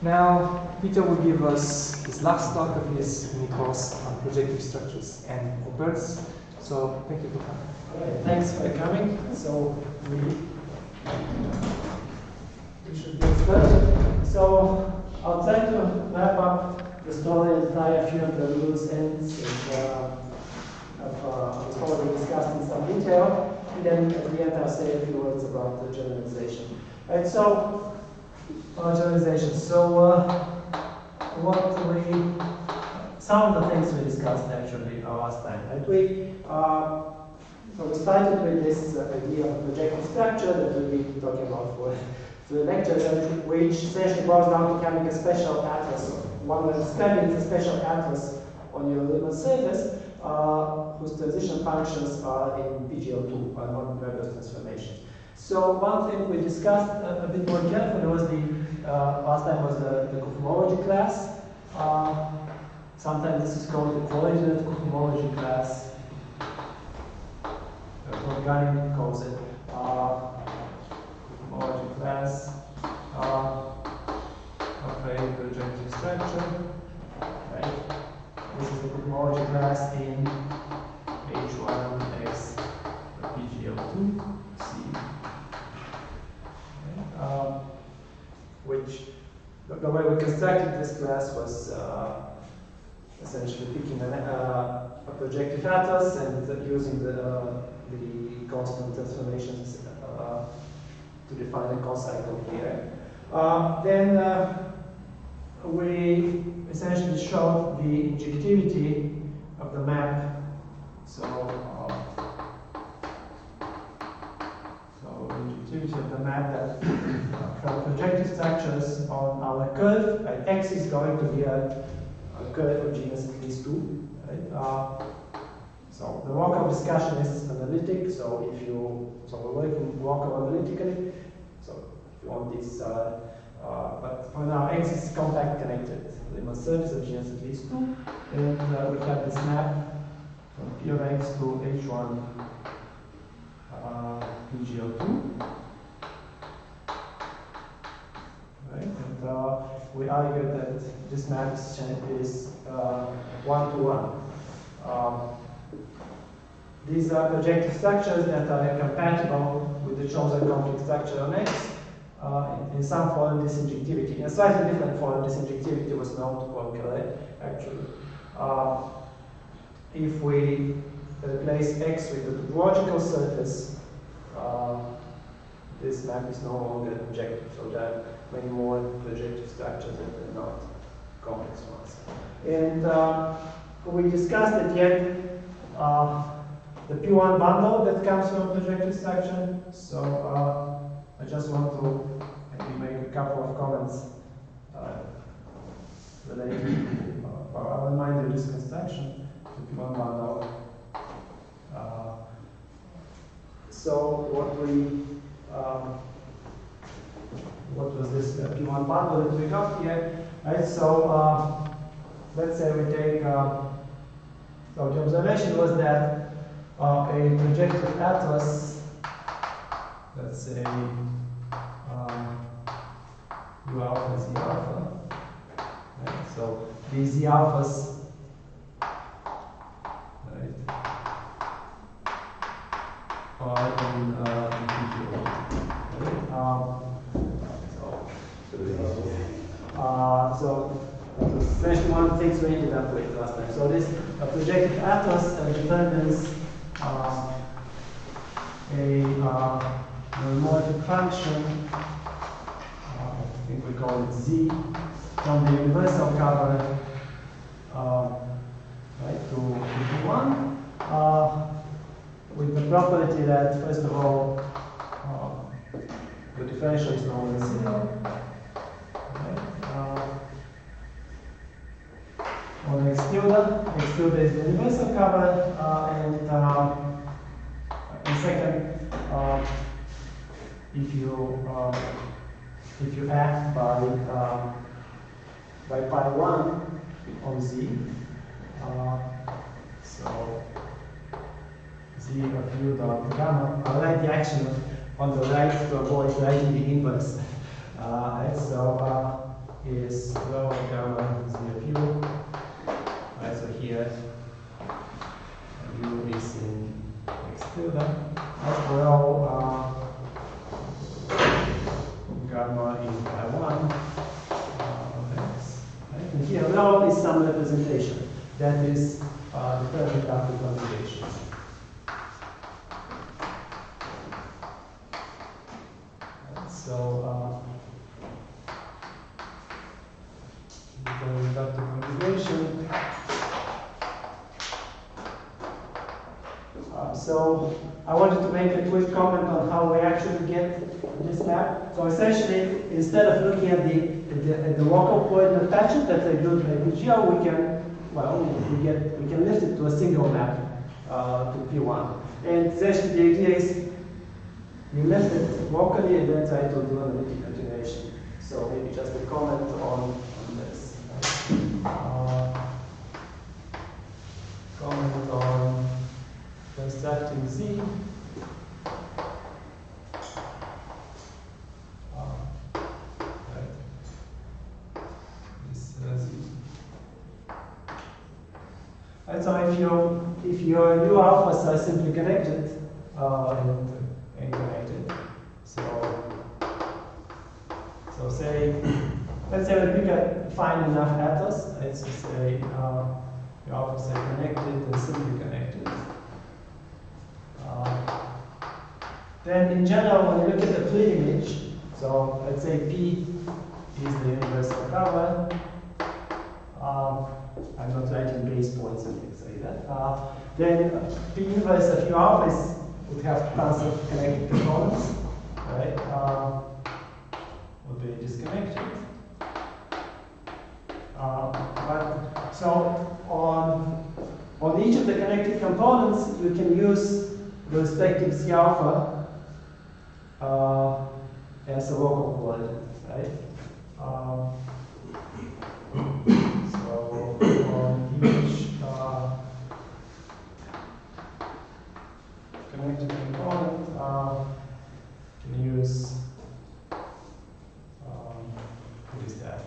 Now, Peter will give us his last talk of his mini course on projective structures and Opers. So, thank you for coming. All right, thanks for coming. So, we should get started. So, I'll try to wrap up the story and tie a few of the loose ends of what's already discussed in some detail. And then at the end, I'll say a few words about the generalization. Right, so, generalization. So, some of the things we discussed actually last time. Right? So we started with this idea of a projective structure that we'll be talking about for the lecture, which essentially boils down to having a special atlas. One way of describing is a special atlas on your Riemann surface, whose transition functions are in PGL2, or non-Weber's transformation. So one thing we discussed a bit more carefully was last time was the cohomology class. Sometimes this is called the coordinate cohomology class. Organic calls it cohomology class of a projective structure. Right? This is the cohomology class in H1X PGL2 C. Okay. Which the way we constructed this class was essentially picking a projective atlas and using the constant transformations to define a concycle here. Then we essentially showed the injectivity of the map. So injectivity of the map that from projective structures on our curve, right, X is going to be a curve of genus at least 2. Right? So the Walker discussion is analytic. So we're working Walker analytically. So if you want this, but for now X is compact connected. Riemann surface of genus at least 2, and we have this map from P of X to H1 PGL2. Right, and we argue that this map is 1-to-1. These are projective structures that are compatible with the chosen conflict structure on X. In some form, this injectivity, in a slightly different form, this injectivity was known to Poincaré, actually. If we replace X with the topological surface, this map is no longer projective. So there are many more projective structures that are not complex ones. And we discussed at the end the P1 bundle that comes from projective structure. So I just want to maybe make a couple of comments related to, I'll remind you this construction, the P1 bundle. So what was this P1 bundle that we got here? Right, so let's say we take, so the observation was that a projective atlas, let's say U alpha Z alpha, right? So these Z alphas, right, are in PGL. So essentially one of the things we ended up with last time. So this projective atlas determines a homomorphic function, I think we call it Z, from the universal cover right, to 1, with the property that, first of all, the differential is known as 0. On X tilde is the universal cover, and second, if you act by pi 1 on Z, so Z of U dot gamma, I'll write the action on the right to avoid writing the inverse. So is lower gamma is near view. Right, so here view is in X tilde. As well, gamma in I1 of X. Right? And here rho is some representation. That is the perfect after conjugation. Right, so going back to conjugation. So I wanted to make a quick comment on how we actually get this map. So essentially, instead of looking at the local coordinate patches that are glued by PGO, we can lift it to a single map to P1. And essentially, the idea is you lift it locally and then try to do analytic continuation. So maybe just a comment on this. Comment on constructing Z. Right. This Z. Right, so if your new alphas are simply connected and connected, so say let's say that we can find enough atoms. Let's say your alphas are connected and simply connected. Then in general, when you look at the pre-image, so let's say P is the universal cover. I'm not writing base points, I can say that. Then P inverse of U alpha would have tons of connected components, right? Would be disconnected. So on each of the connected components, you can use the respective C alpha as a local coordinate, right? So on each connected component, can use what is that?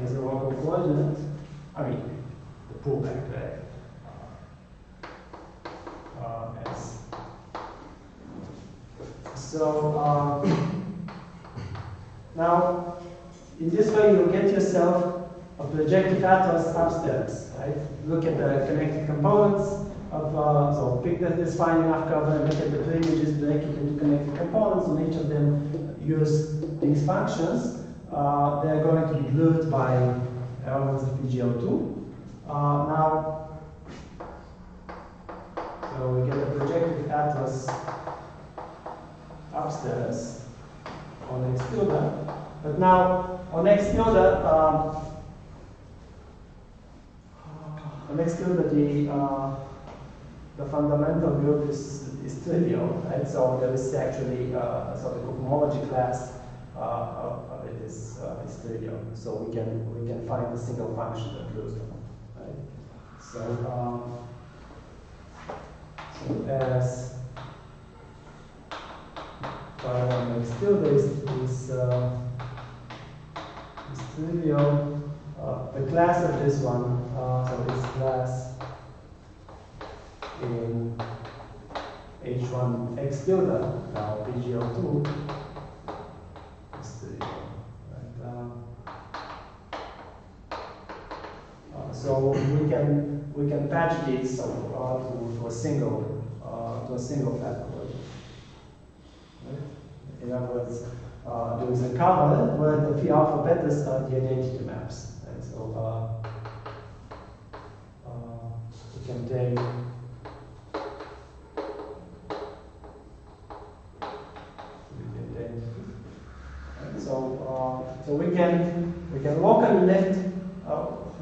As a local coordinate, I mean, the pullback there. S. So now, in this way, you get yourself a projective atlas upstairs, right? Look at the connected components of, so pick this fine enough cover and look at the two images, break it into connected components. On each of them, use these functions. They're going to be glued by elements of PGO2. Now, so we get a projective atlas upstairs on X tilde. But now, on X tilde, the fundamental group is trivial, right? So there is actually so the cohomology class of it is trivial. So we can find a single function that glues them, right? So as X tilde is trivial. The class of this one, so this class in H1 X tilde, now PGO2 is trivial. Right? So we can patch these to a single factor. Right? In other words, there is a cover where the phi alpha betas are the identity maps. Right? So we can take so we can locally lift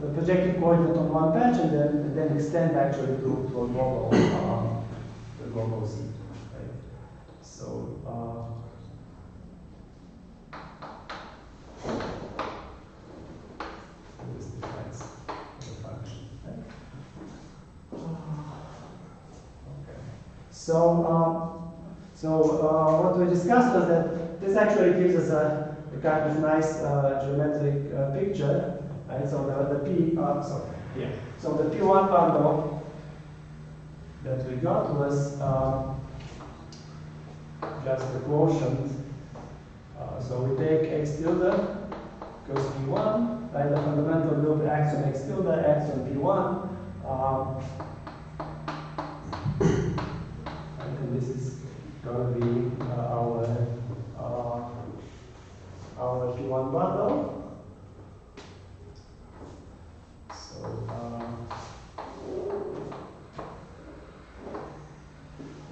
the projective coordinate on one patch and then extend actually to a global the global Z. Right? So this defines the function. Right? What we discussed was that this actually gives us a kind of nice geometric picture. Right? So the P1 bundle that we got was just the quotient. So we take x tilde goes P1, right? The fundamental loop acts on x tilde, acts on P1. And this is going to be our P1 bundle. So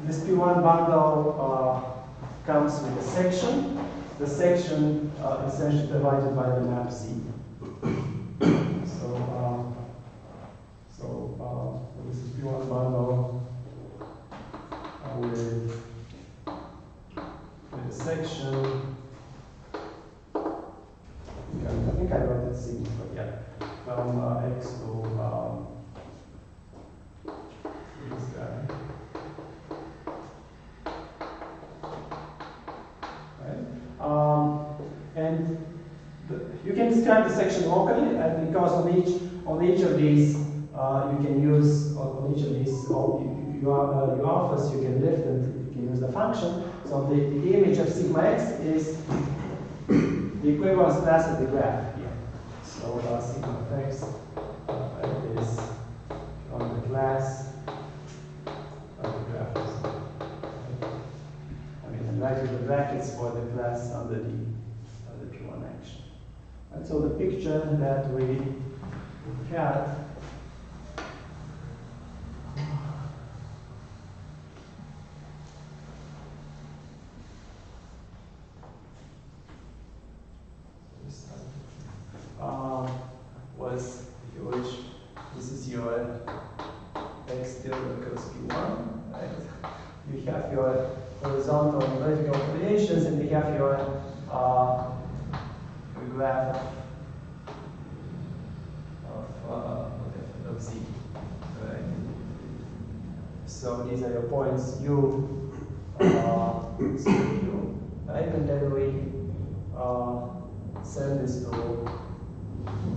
this P1 bundle comes with a section. The section essentially divided by the map Z. So this is P1 bundle with a section. I think I wrote it C, but yeah, from X to this guy. And you can describe the section locally, because on each of these you can use on each of these your alphas you can lift and you can use the function. So the image of sigma x is the equivalence class of the graph here. So sigma of x is on the class of the graph. And right with the brackets for the class under the P1 action. And so the picture that we had was which this is your x tilde equals P1, right? You have your horizontal and vertical variations, and you have your graph of Z, right? So these are your points U, U, right? And then we send this to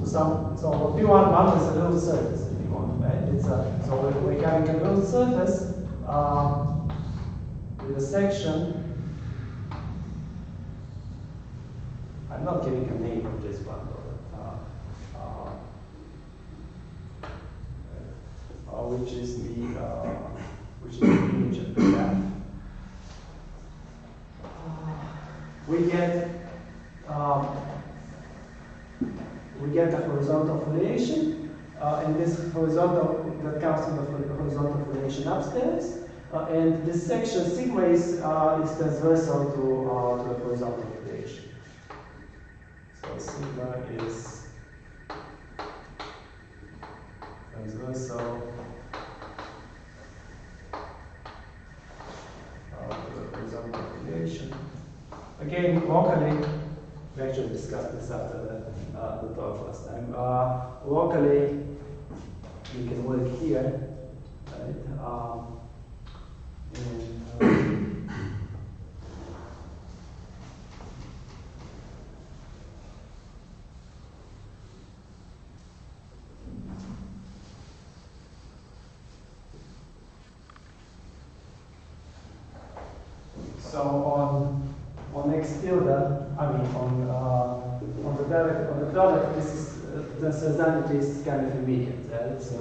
some. So P1 bundle is a little surface, if you want, right? It's so we're having a little surface with a section. I'm not giving a name of this bundle, which is the image of the graph. We get the horizontal foliation, and this horizontal that comes from the horizontal foliation upstairs, and this section sigma is transversal to the horizontal foliation. So sigma is transversal to the horizontal foliation. Again, locally, we actually discussed this after the talk last time. Locally, you can work here, right? So on x tilde, I mean on the product, this is the certainty is kind of immediate, right? So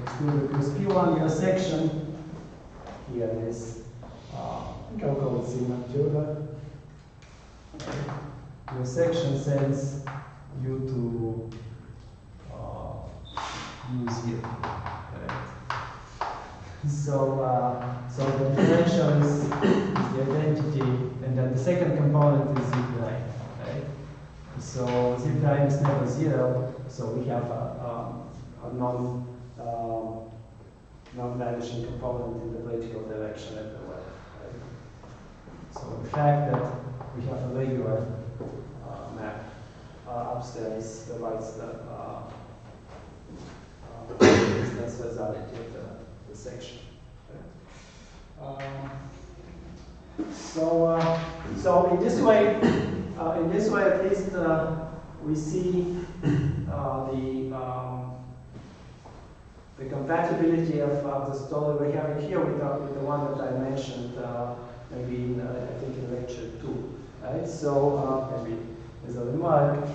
x tilde equals P1, your section here is I'll call it sigma tilde. Your section sends you to U0. Right? So the differential is the identity, and then the second component is z prime, right? So z prime is never 0, so we have a non-vanishing component in the vertical direction everywhere. Right? So the fact that we have a regular map upstairs provides the transversality of the section. So in this way at least we see the compatibility of the story we're having here with the one that I mentioned maybe in, I think in lecture 2, right? So maybe as a remark,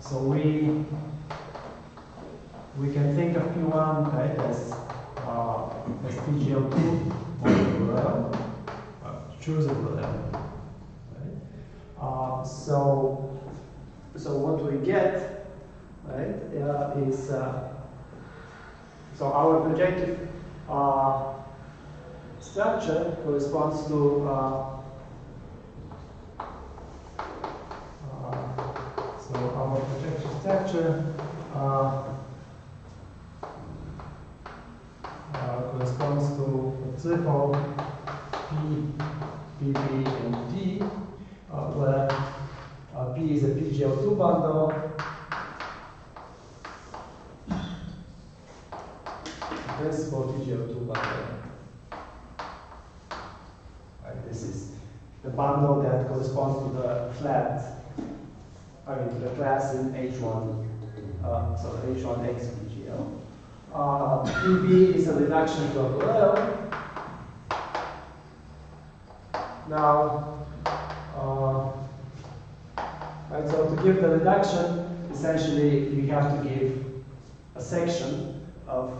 so we can think of P1, right, as PGL2 modular choosable level, right? So what we get, right, is so our projective structure corresponds to so our projective structure corresponds to a triple P, PP, and D, where P is a PGL2 bundle, principal PGL2 bundle. Right, this is the bundle that corresponds to the flat, to the class in H1, so H1X PGL. PB is a reduction to a Borel. Now, right, so to give the reduction, essentially you have to give a section of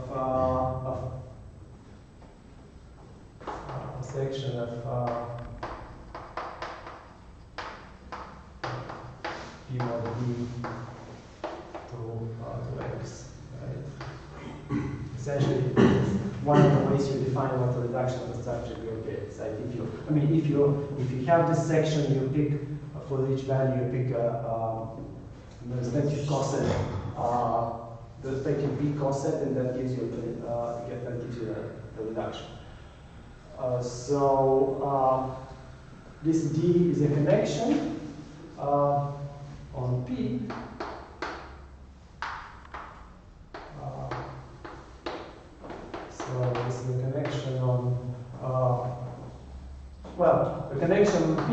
P mod B to X, right? Essentially, one of the ways you define what the reduction of the structure will be. It's like if you have this section, you pick for each value, you pick the respective coset, the respective B coset, and that gives you the reduction. This D is a connection on P. So this is a connection on, the connection on P,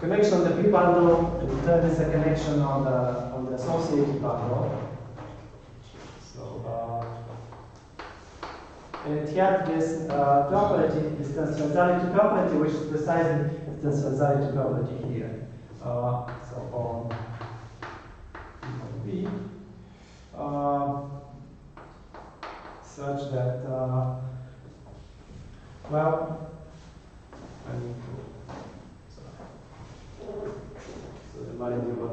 connection on the P bundle, and in turn is a connection on the associated bundle. So, and it had this property, this transversality property, which is precisely the transversality property here. So on P, such that, I need to, so remind you what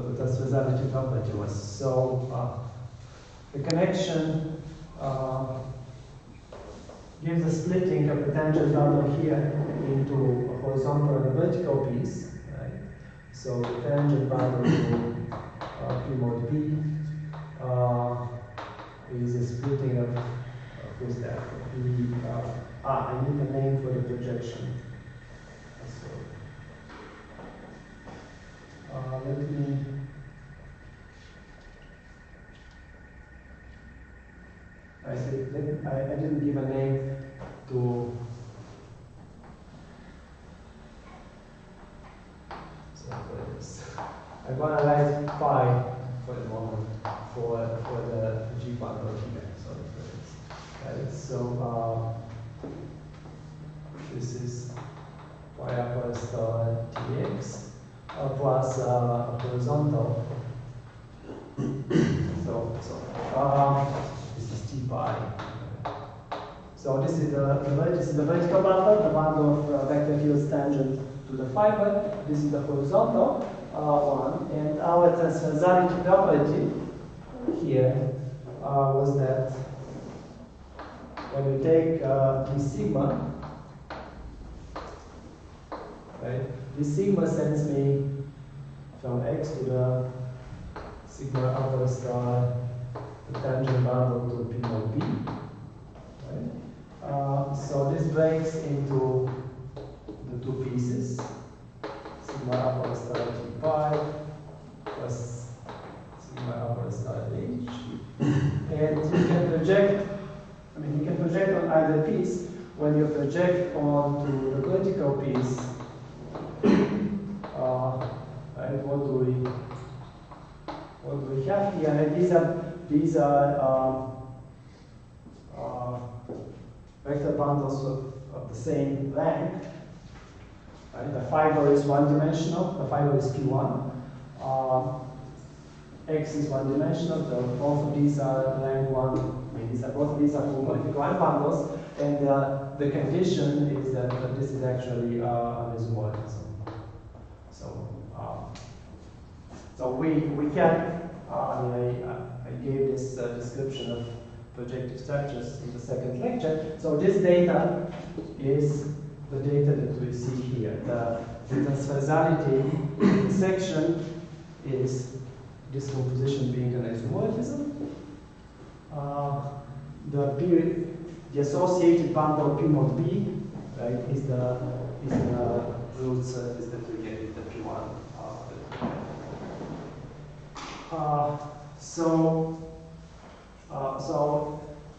the transversality property was. So the connection gives a splitting of the tangent bundle here into a horizontal and a vertical piece, right? So the tangent bundle to P mod B is a splitting of who's that? I need a name for the projection. So let me. I didn't give a name to. So for this, I'm gonna write phi for the moment for the G bundle here. Sorry for this. Right. So this is phi upper star Tx plus horizontal. This is T pi. So this is the vertical bundle, the bundle of vector fields tangent to the fiber. This is the horizontal one, and our transversality property here was that when we take d sigma, right? This sigma sends me from x to the sigma upper star the tangent bundle to P mod B. Right? So this breaks into the two pieces, sigma upper star T pi plus on to the critical piece, right, what do we have here? And these are vector bundles of the same length. Right? The fiber is one-dimensional. The fiber is P1. X is one-dimensional. So both of these are length 1. I mean, both of these are homomorphic line bundles. And the condition is that this is actually an isomorphism. So we can. I gave this description of projective structures in the second lecture. So this data is the data that we see here. The transversality in the section is this composition being an isomorphism. The associated bundle P mod B, right, is the root surface that we get with the P1. So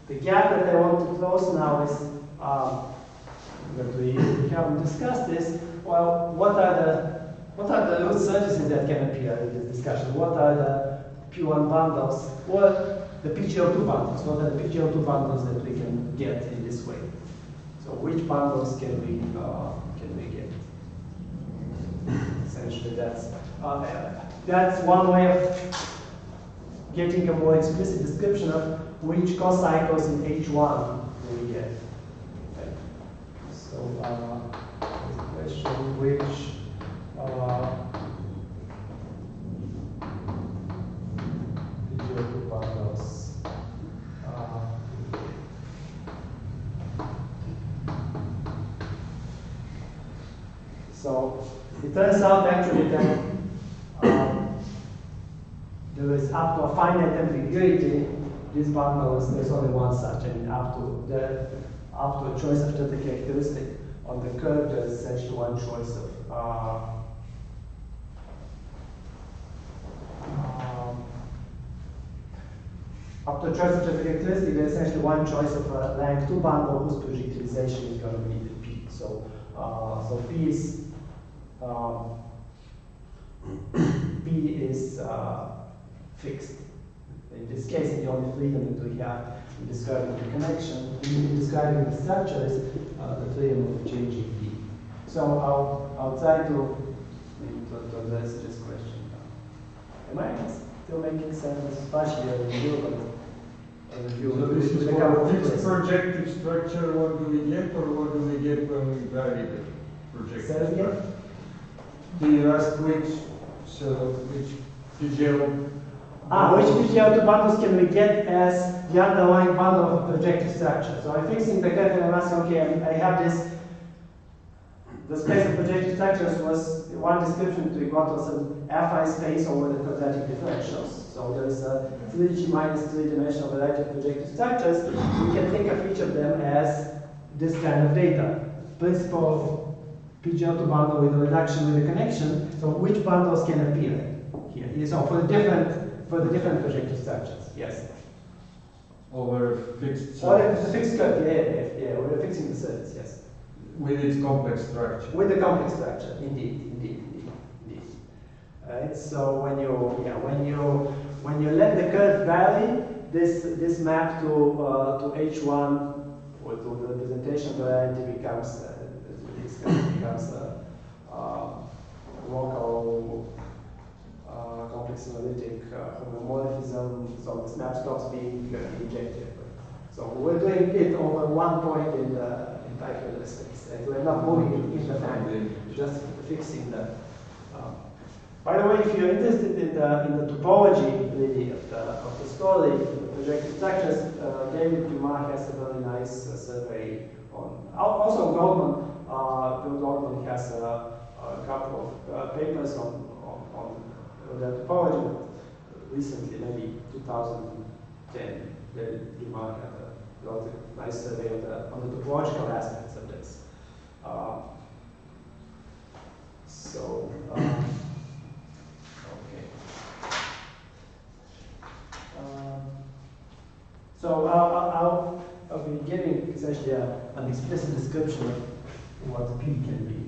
the gap that I want to close now is that we haven't discussed this. Well, what are the root surfaces that can appear in this discussion? What are the P1 bundles? Or the PGL2 bundles? What are the PGL2 bundles that we can get in this way? So which bundles can we get? Essentially, that's one way of getting a more explicit description of which co-cycles in H1 do we get. Okay. So the question which PGL2 bundles so it turns out actually that there is up to a finite ambiguity. These bundles, there's only one such. I mean, up to a choice of the characteristic on the curve, there's essentially one choice of up to a choice of the characteristic, there's essentially one choice of a length 2 bundle whose projectivization is going to be the P. So P is fixed. In this case, the only freedom that we have in describing the connection, in describing the structure is the freedom of changing P. So I'll try to address this question. Am I still making sense? Partially a review, So this is for fixed projective structure, what do we get, or what do we get when we vary the projective structure? Do you ask which PGL? Which PGL2 bundles can we get as the underlying bundle of a projective structure? So I'm fixing the curve and I'm asking, okay, I have this. The space of projective structures was one description to equal to some affine space over the quadratic differentials. So there is a 3G minus 3-dimensional variety of projective structures. We can think of each of them as this kind of data. Principle of PGL2 bundle with a reduction with a connection. So which bundles can appear here? So for the different projective structures, yes. Over fixed surface. Or the fixed curve, yeah, we're fixing the surface, yes. With its complex structure. With the complex structure, indeed. Right. So when you let the curve vary, this map to H1 or to the representation variety becomes local complex analytic homomorphism. So the map stops being injected. So we're doing it over one point in the particular space. Right? We're not moving in the time, just fixing the. By the way, if you're interested in the topology really of the story, the projective structures, David Dumas has a very nice survey on. Also, Bill Goldman has a couple of papers on the topology. Recently, maybe 2010, Dumas wrote a nice survey on the topological aspects of this. So I'll be giving essentially an explicit description what P can be.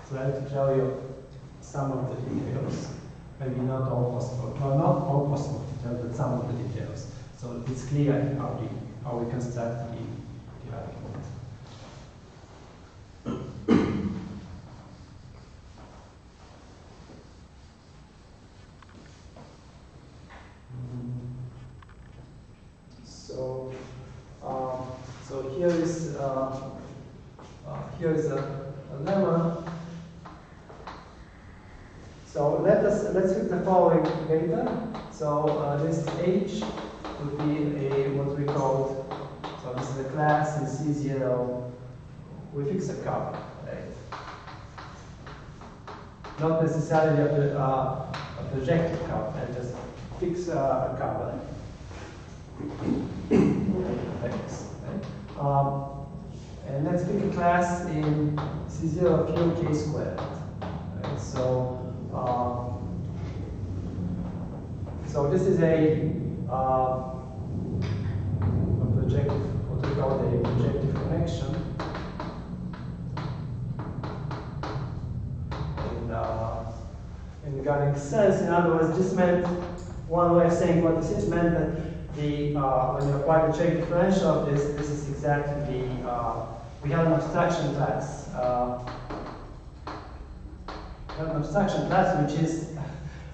So I have to tell you some of the details. Maybe not all possible. Well, not all possible to tell, but some of the details. So it's clear how we construct the argument. So here is a lemma. So let's put the following data. So this H would be what we call, so this is a class in C0. We fix a cup, right? Not necessarily a projective cup, and just fix a cup. And let's pick a class in C0 pure K squared. Right? So this is a projective, what we call a projective connection. In the Garnick sense, in other words, this meant, one way of saying what this is, meant that when you apply the check differential of this is exactly we have an abstraction class.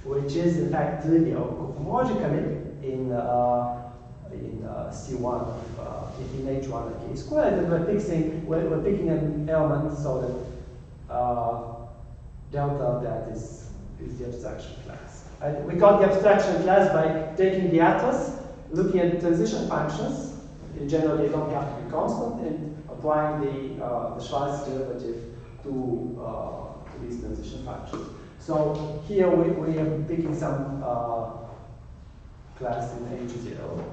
Which is in fact trivial cohomologically in C1 in H1 of K squared, and we're picking an element so that delta of that is the abstraction class. We got the abstraction class by taking the atlas, looking at transition functions. Generally, they don't have to be constant, and applying the Schwarz derivative to these transition functions. So here we are picking some class in H0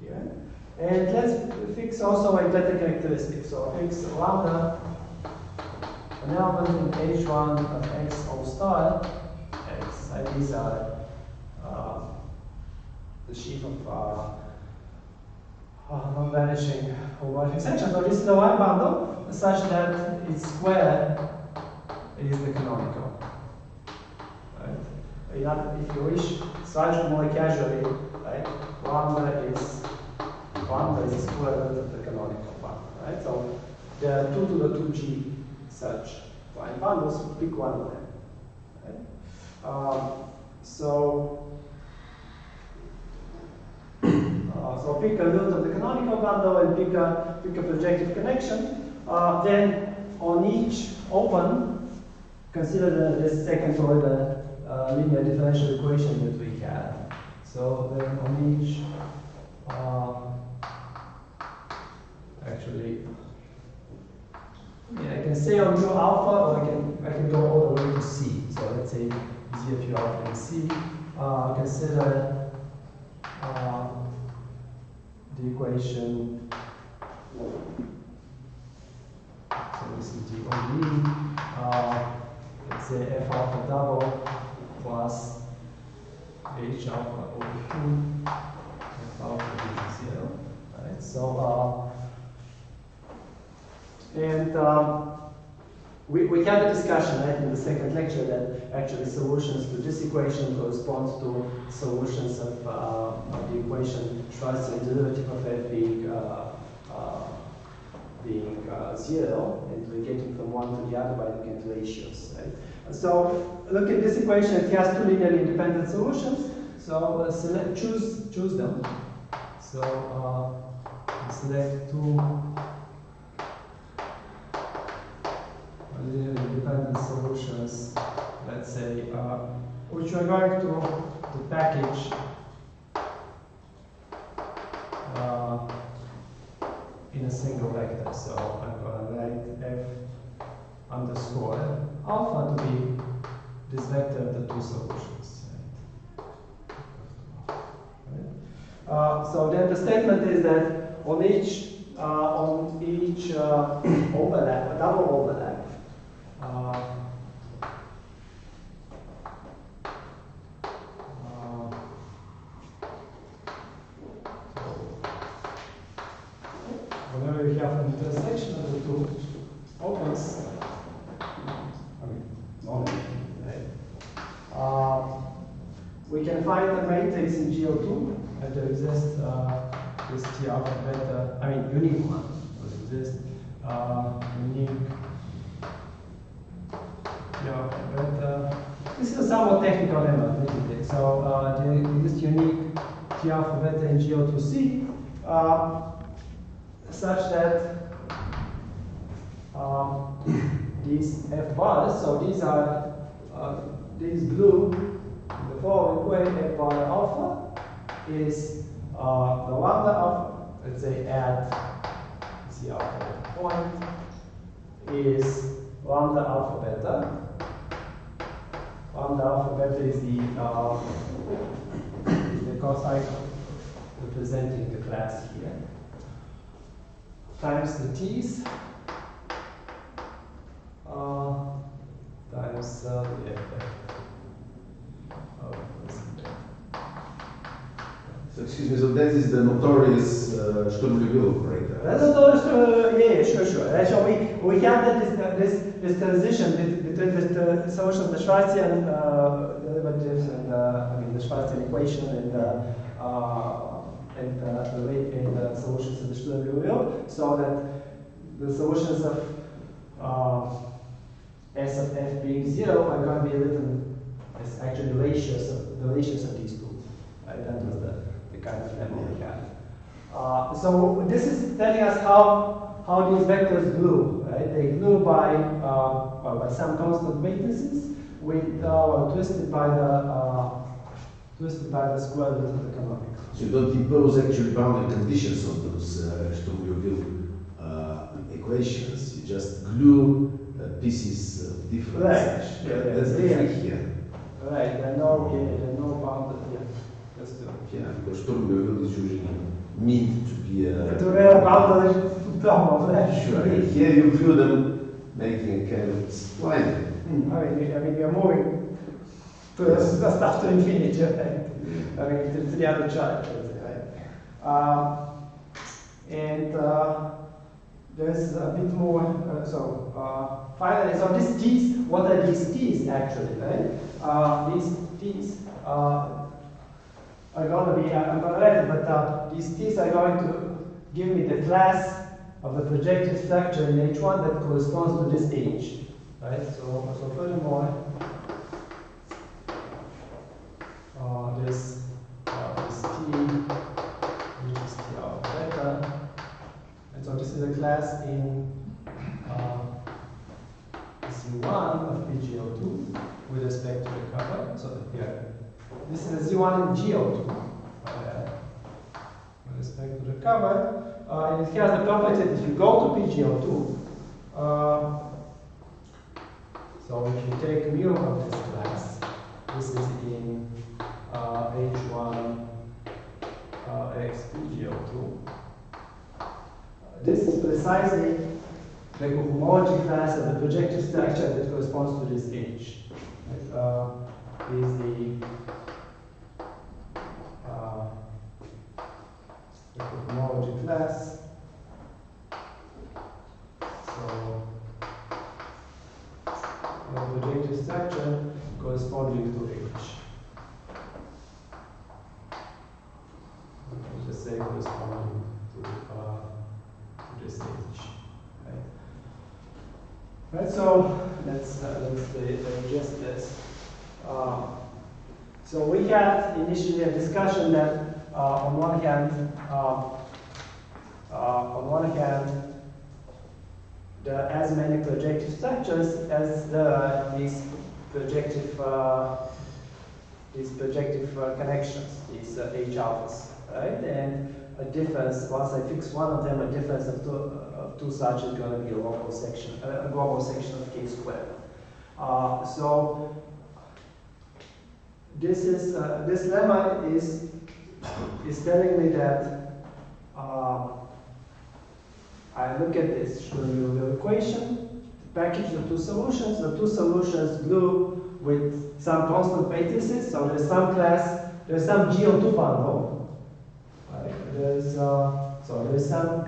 here. And let's fix also a beta characteristic. So fix lambda, an element in H1 of X O star X. These are the sheaf of non-vanishing homomorphic sections. So this is the Y bundle such that its square is the canonical. Right? If you wish, slightly more casually, right? Lambda is the square root of the canonical one. Right? So there are 2 to the 2g such line bundles. Pick one of them. Right? So pick a root of the canonical bundle and pick a projective connection. Then on each open, consider the second order linear differential equation that we have. So then on each, I can say on mu alpha, or I can go all the way to C. So let's say Z of u alpha and C. Consider the equation, so this is the ODE, let's say F alpha double plus H alpha over Q, F alpha equals 0. Right? So, we had a discussion, right, in the second lecture that actually solutions to this equation correspond to solutions of the equation Schwarzian derivative of f being 0, and we're getting from one to the other by looking at ratios. Right? So look at this equation. It has 2 linearly independent solutions. So choose them. So select 2 linearly independent solutions, let's say, which we're going to package in a single vector. So I'm going to write f underscore alpha to be this vector of the 2 solutions. Right? So then the statement is that on each overlap, a double overlap, have an intersection of the two opens, right? We can find the matrix in GO2, and there exists this T alpha beta, unique one. There exists unique T alpha beta. This is a somewhat technical lemma, admittedly. So there exists unique T alpha beta in GO2C, such that these F bars, so these are these blue in the following way. F bar alpha is the lambda alpha, let's say at the alpha point, is lambda alpha beta. Lambda alpha beta is the cosine representing the class here, times the t's, times the f beta. So excuse me, so that is the notorious Sturm-Liouville operator. That's notorious, sure. So we have this transition between the solution of the Schwarzian derivatives and the Schwarzian equation and the solutions of the Sturm-Liouville, so that the solutions of S of f being 0 are going to be written as actually the ratios of these two. Right? That was the kind of lemma we had. So this is telling us how these vectors glue. Right? They glue by some constant matrices with twisted by the square root of the canonical. So you don't impose actually boundary conditions on those Sturm-Liouville equations. You just glue pieces of different. Right. That's the trick here. Right. There are no boundary. Yeah. That's true. Yeah, because Sturm-Liouville is usually meant to be a. To real boundary problem. Sure. Here you glue them, making a kind of spline. We are moving to the stuff to infinity, right? To the other chart, right? There's a bit more. Finally, so these t's. What are these t's actually? Right? These t's are going to be. I'm going to write it, but these t's are going to give me the class of the projective structure in H1 that corresponds to this H. Right? So furthermore, this T, which is T alpha beta, and so this is a class in Z1 of PGO2 with respect to the cover. So here, this is a Z1 in GO2 with respect to the cover. And it has the property that if you go to PGO2, so if you take mu of this class, this is in H1 X PGO2. This is precisely the cohomology class of the projective structure that corresponds to this H. Is the cohomology class. So the projective structure corresponding to H. Let's just say corresponding to this H. Right, so let's digest this. So we had initially a discussion that on one hand, there are as many projective structures as there are these projective connections, these H alphas, right? And a difference, once I fix one of them, a difference of two such is going to be a global section of K squared. So this lemma is telling me that I look at this Sturm-Liouville equation, package the two solutions glue with some constant matrices. So there's some GO2 bundle. Right? There's some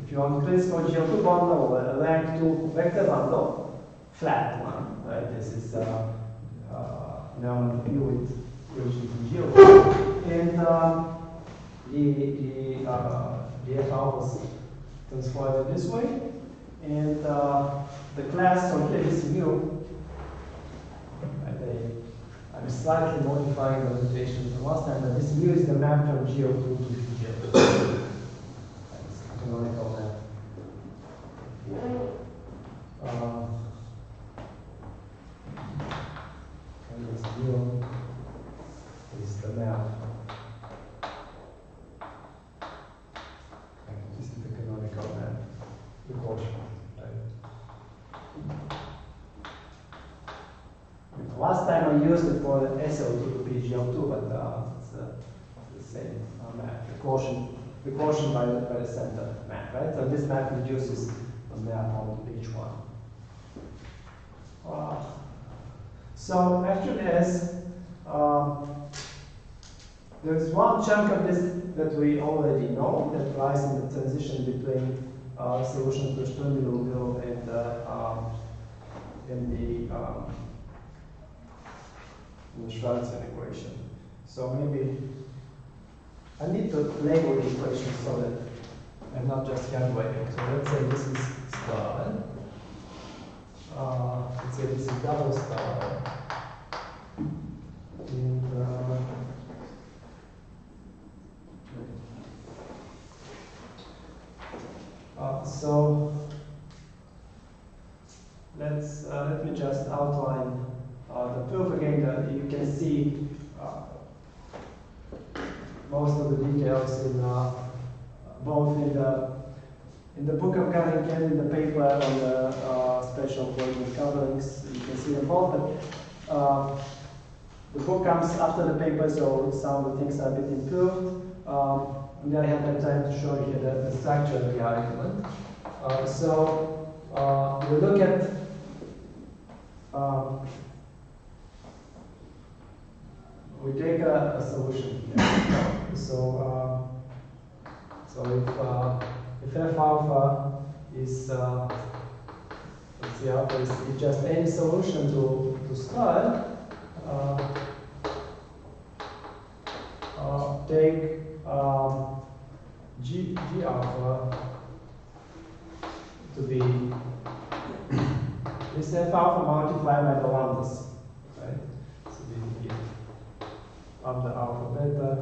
if you want principal GL2 bundle or a rank 2 vector bundle, flat one, right? This is known view with equations in GL2. And the F alpha is transformed this way. And the class of this mu, I'm slightly modifying the notation from last time, but this mu is the map from GL2 to GL2. That's canonical map. And this mu is the map. This is the canonical map, the quotient. Last time I used it for the SO2 to PGL2, but it's the same map, the quotient by the center map, right? So this map reduces the map on each one. So after this, there's one chunk of this that we already know that lies in the transition between solution to Sturm-Liouville and the Schwarzian equation. So maybe I need to label the equation so that I'm not just handwriting. So let's say this is star. Let's say this is double star. And so let me just outline the proof again. That you can see most of the details in both in the book of Gunning and in the paper on the special coordinate coverings. You can see them both, but the book comes after the paper, so some of the things are a bit improved. And then I have had time to show you the structure of the argument. So we look at we take a solution here. So if F alpha is let's see, alpha is just any solution to star, take G alpha to be this F alpha multiplied by the lambdas, right? So we get of the alpha beta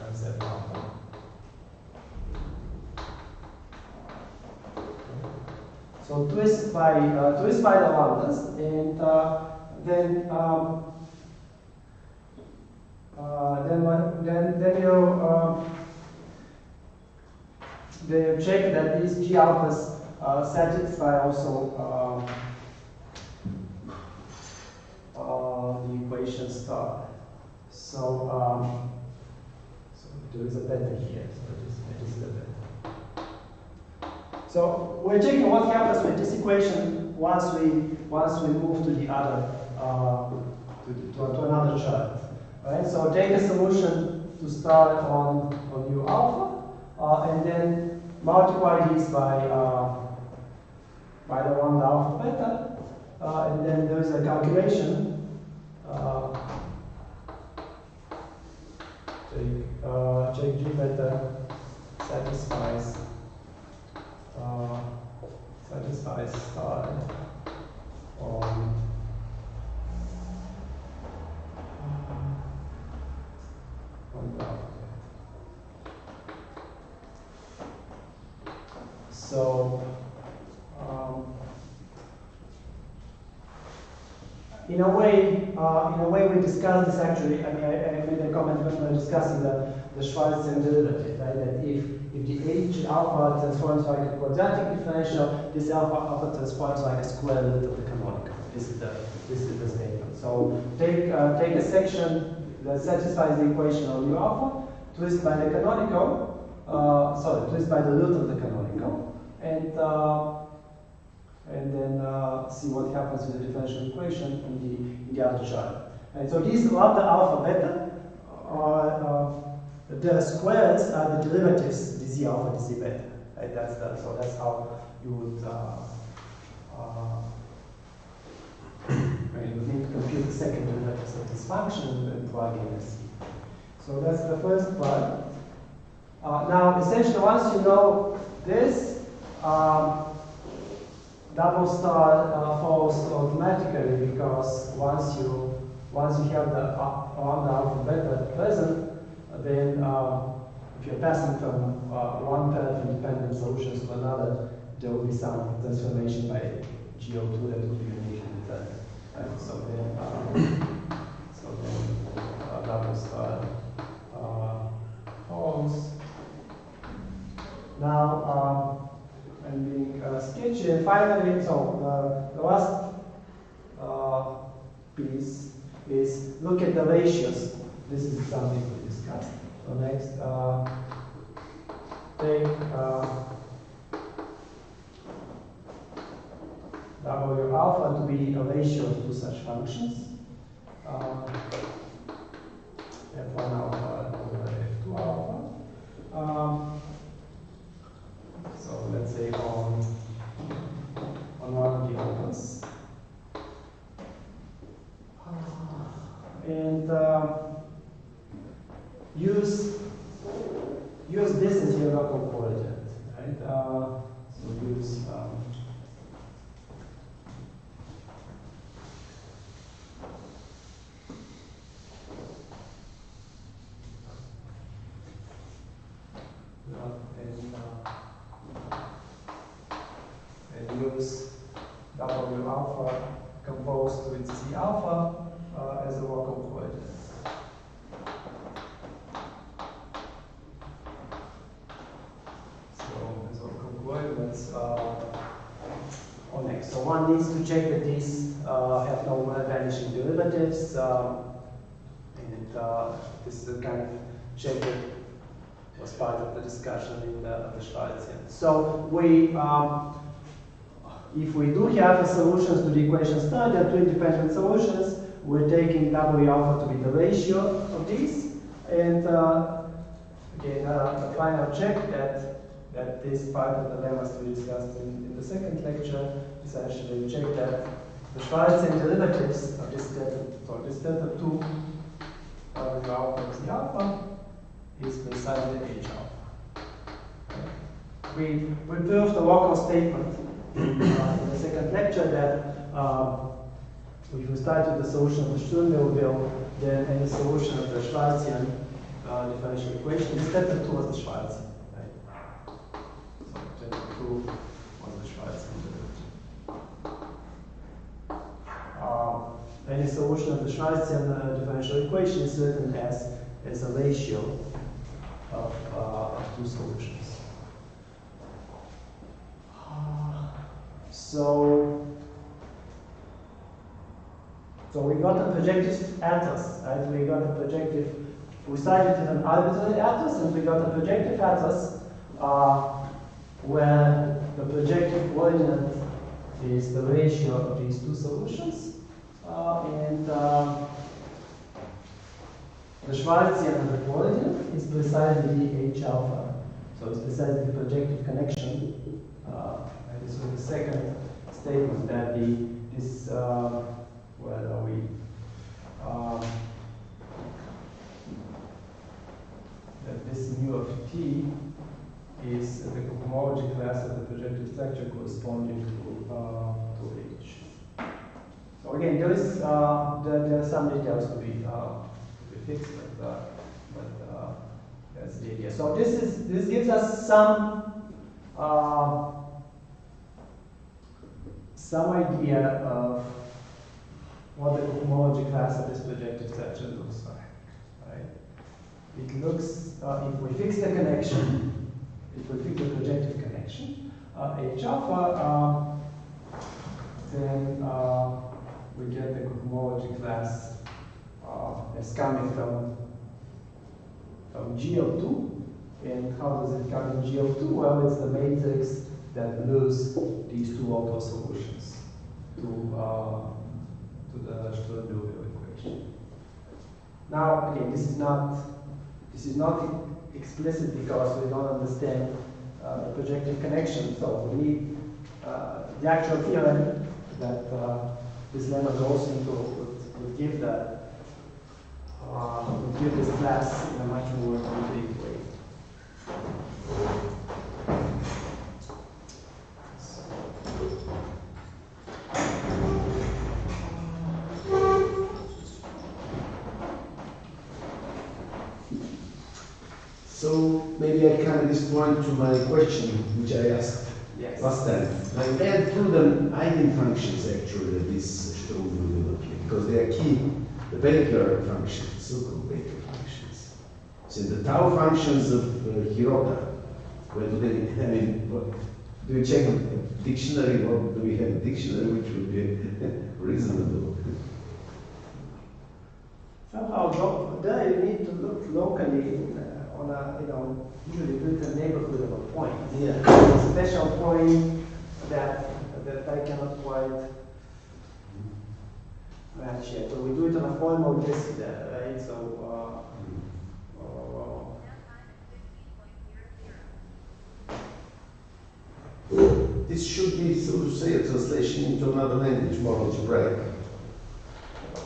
times F alpha. So twist by the lambdas, and then you check that these G alphas satisfy also the equation star. So there is a beta here. So it is the beta. So we're checking what happens with this equation once we move to the other to another chart. Right? So take a solution to start on U alpha, and then multiply these by the one alpha beta, and then there is a calculation. Check G beta satisfies star on the alpha. So in a way we discussed this actually. I mean, I made a comment when we were discussing the Schwarzian derivative, right? That if the H alpha transforms like a quadratic differential, this alpha transforms like a square root of the canonical. This is the statement. So take a section that satisfies the equation of U alpha, twist by the canonical, twist by the root of the canonical, and then see what happens with the differential equation in the other chart. And so these lambda alpha beta The squares are the derivatives, dz alpha, dz beta. Right? So that's how you would you would need to compute the second derivatives of this function and plug in c. So that's the first part. Now, essentially, once you know this, double star falls automatically, because once you have the lambda alpha beta present, then if you're passing from one pair of independent solutions to another, there will be some transformation by GO2 that will be uniquely determined. Right? So then double star falls. Now I'm being sketchy, and finally, so the last piece is look at the ratios. This is something we discussed. So next, take W alpha to be a ratio of two such functions. F1 alpha over F2 alpha. So let's say on one of the opens. And use this as your local coordinate, right? So use and use W alpha composed with C alpha as a local coordinate. So as local coordinates on X. So one needs to check that these have no vanishing derivatives, and this is a kind of check that was part of the discussion in the Schwarzian. So if we do have solutions to the equation star, there are two independent solutions. We're taking W alpha to be the ratio of these, and again, the final check that this part of the lemmas we discussed in the second lecture, essentially check that the Schwarzian derivatives of this delta 2 W alpha of the alpha is precisely H alpha. Okay. We proved the local statement in the second lecture that if we start with the solution of the Sturm-Liouville, then any solution of the Schwarzian differential equation, this delta 2 was the Schwarzian, right? So delta 2 was the Schwarzian derivative. Any solution of the Schwarzian differential equation is written as a ratio of two solutions. So we got a projective atlas, right? We got a projective. We started with an arbitrary atlas, and we got a projective atlas where the projective coordinate is the ratio of these two solutions, and the Schwarzian of the coordinate is precisely H alpha. So it's precisely the projective connection. This is the second statement that this where are we? That this mu of t is the cohomology class of the projective structure corresponding to H. So again, there are some details to be fixed, but that's the idea. So this gives us some idea of what the cohomology class of this projective structure looks like, right? It looks, if we fix the connection, if we fix the projective connection, H alpha, then we get the cohomology class as coming from GO2. And how does it come in GO2? Well, it's the matrix that moves these two local solutions to the Sturm-Liouville equation. Now, again, this is not This is not explicit because we don't understand the projective connection. So we need the actual theorem that this lemma goes into would give this class in a much more complete way. So maybe I come at this point to my question, which I asked last time. I read through the eigenfunctions actually of this Sturm development because they are key, the Baker functions, the so-called Baker functions. So the tau functions of Hirota, where do they, I mean, what, do you check a dictionary? What do we have a dictionary which would be reasonable? Somehow, there you need to look locally on a, usually built a neighborhood of a point. Yeah. A special point that I cannot quite match yet. So we do it on a formal disk there, right? So, this should be, so to say, a translation into another language, more algebraic,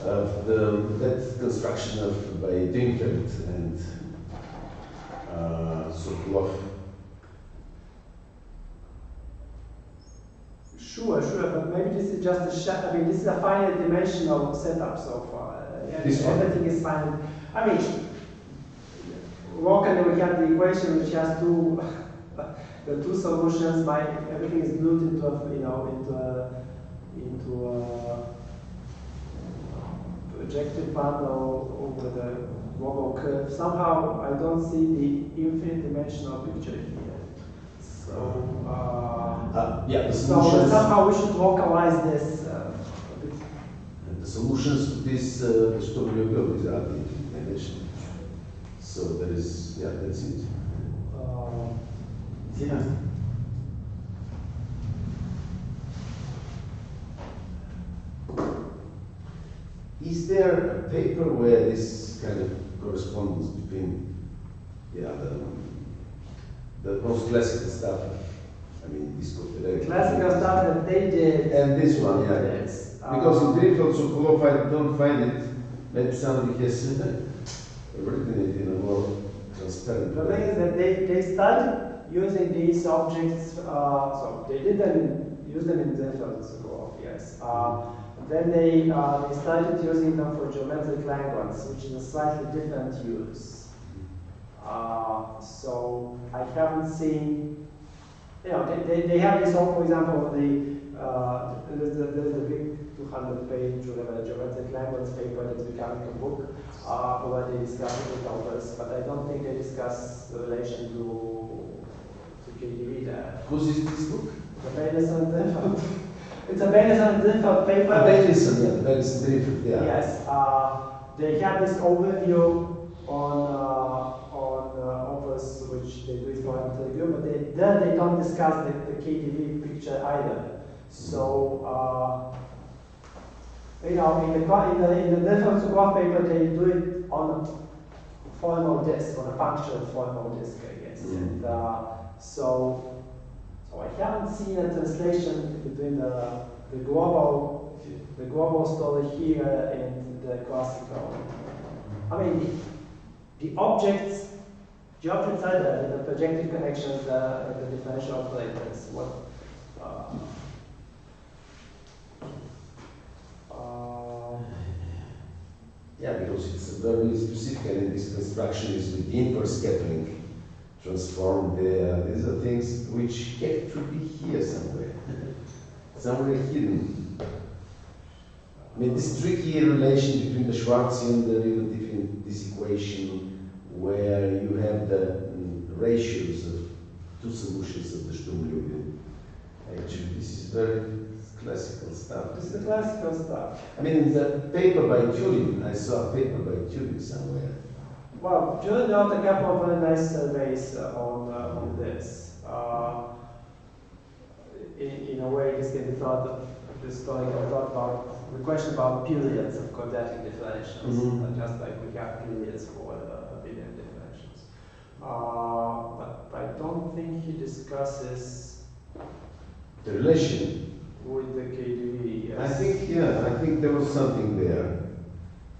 of that construction of by Dünfeld and Sokolov. Sure, but maybe this is just a I mean, this is a finite dimensional setup so far. Everything is finite. I mean, locally we have the equation which has the two solutions. Everything is glued into a projective bundle over the global curve. Somehow I don't see the infinite dimensional picture here. So, the so solutions. somehow we should localize this a bit. And the solutions to this Sturm is are the dimension. So there is, that's it. Yeah. Is there a paper where this kind of correspondence between the most classical stuff, I mean, this classical stuff that they did, and this one, yes. Because in Dünfeld Sokolov, I don't find it. Maybe somebody has written it in a more transparent The way. thing is that they started using these objects, so they didn't use them in Dünfeld Sokolov, yes. Then they started using them for geometric Lagrange, which is a slightly different use. So I haven't seen, they have this whole, for example, there's the big 200-page geometric Lagrange paper that's becoming a book where they discuss it with Opers, but I don't think they discuss the relation to KDV there. Whose is this book? The Bayesian Dünfeld. It's a Bayesian Dünfeld paper. Bayesian Dünfeld, yeah. Yes, they have this overview on Opers, which they do it for interview, but they don't discuss the KDV picture either. So, in the Dünfeld Sokolov paper, they do it on a formal disk, on a functional formal disk, I guess. And so I haven't seen a translation between the global story here and the classical. I mean, the objects are there, the projective connections, the differential operators. Because it's very specific, and this construction is with inverse scattering transformed there. These are things which have to be here somewhere, somewhere hidden. I mean, this tricky relation between the Schwarzian derivative in this equation, where you have the ratios of two solutions of the Sturm-Liouville. Actually, this is very classical stuff. This is the classical stuff. I mean, in the paper by Turing, I saw a paper by Turing somewhere. Well, Turing wrote a couple of very nice surveys on this. In a way, this can be thought of, this story can be thought about the question about periods of quadratic differentials, just like we have periods for billion differentials. But I don't think he discusses The relation. with the KDV. Yes. I think, yeah, I think there was something there.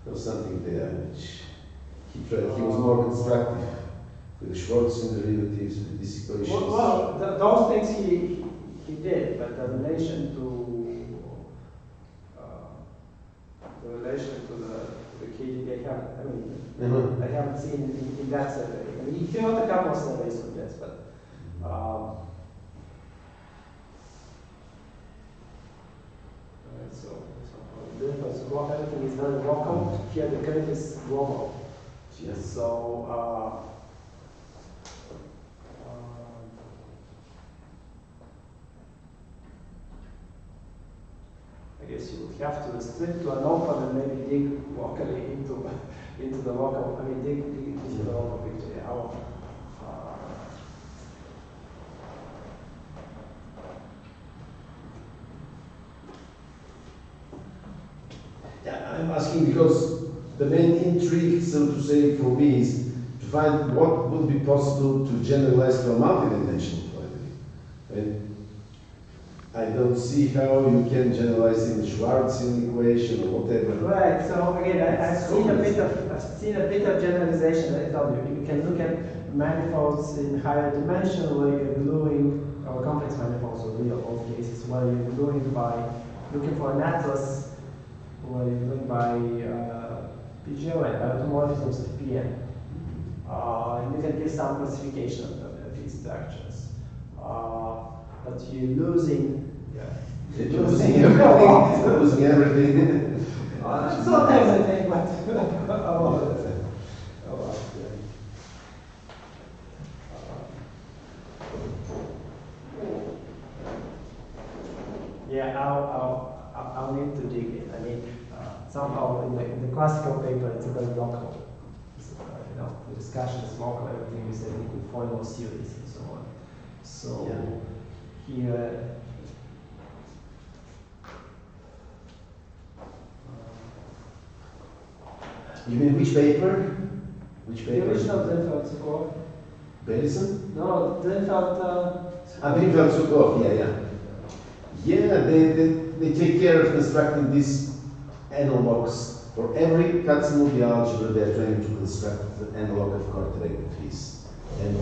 There was something there which he tried. He was more constructive with the Schwarzenegger derivatives, with these equations. Well, those things he did, but the relation to the KDV, I haven't seen in that survey. I mean, he wrote a couple of surveys on this, but. Everything is very local. Here the curve is global. Yes. So I guess you would have to restrict to an open and maybe dig locally into the local. I mean, dig into the local picture. Yeah, Yeah, I'm asking because the main intrigue, so to say, for me is to find what would be possible to generalize to a multidimensional quantity. And I don't see how you can generalize in the Schwarzenegger equation or whatever. right. So again, I've seen a bit of generalization. I told you can look at manifolds in higher dimension where you're gluing, or complex manifolds, or real both cases where you're gluing by looking for an atlas. Where you're doing by PGO and automorphisms of PN. And you can give some classification of these structures. But you're losing. You're losing everything. You're losing everything. Sometimes I think, but yeah, I'll need to dig in. I mean, somehow in the classical paper, it's a very local. The discussion is local. Everything is with Fourier series and so on. So here. You mean which paper? Which paper? The original Drinfeld-Sukov. Belson? No, Drinfeld. Drinfeld-Sukov, yeah. Yeah, they take care of constructing these analogs. For every Katsunogi algebra, they are trying to construct the analog of coordinate and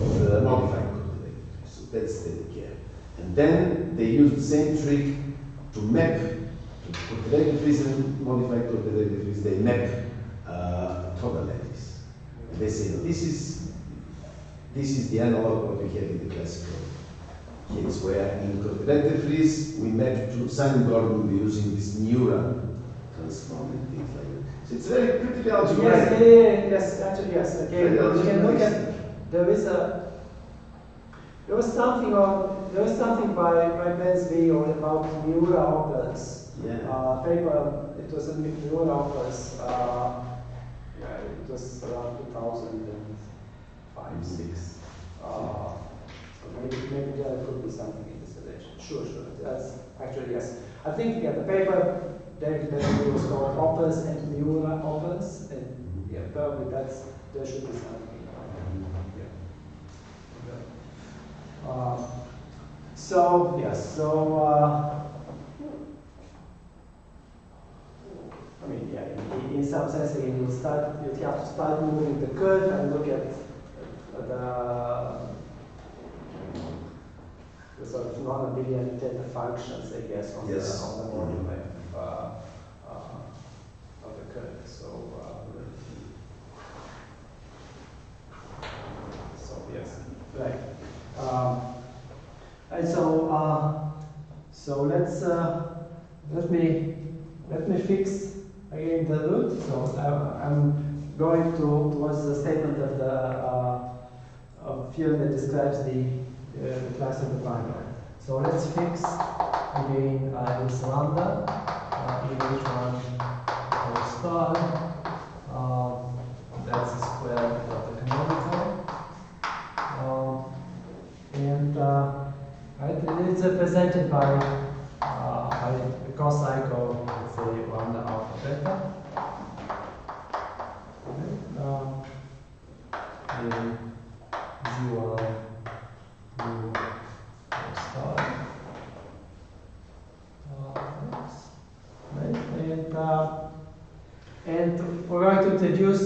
modify coordinate. So that's the care. And then they use the same trick to map to coordinate and modify coordinate. They map total lattice. And they say, no, this is the analog what we have in the classical. Case where in coordinate freeze we map to Simon Gordon we're using this neuron transform and things like that. So it's very pretty algebraic. Yes, actually yes. Okay, you can look at there was something by Benz-V or about Miura Opers. Yeah. Paper. It was a Miura Opers. It was around 2005, 6. So maybe there could be something in this relation. Sure. That's actually yes. I think the paper that was called Opers and Miura Opers, and probably there should be something. So yes, I mean, in some sense, again, you have to start moving the curve and look at the sort of non-abelian theta functions, I guess, on the volume of the curve. So yes, right. And so let me fix again the root. So I'm going towards the statement of the field that describes the class of the primary. So let's fix again this lambda in H1 whole star. That's the square of the canonical. And it's represented by the cocycle, let's say, lambda alpha beta. G1 U star. Right? And we're going to introduce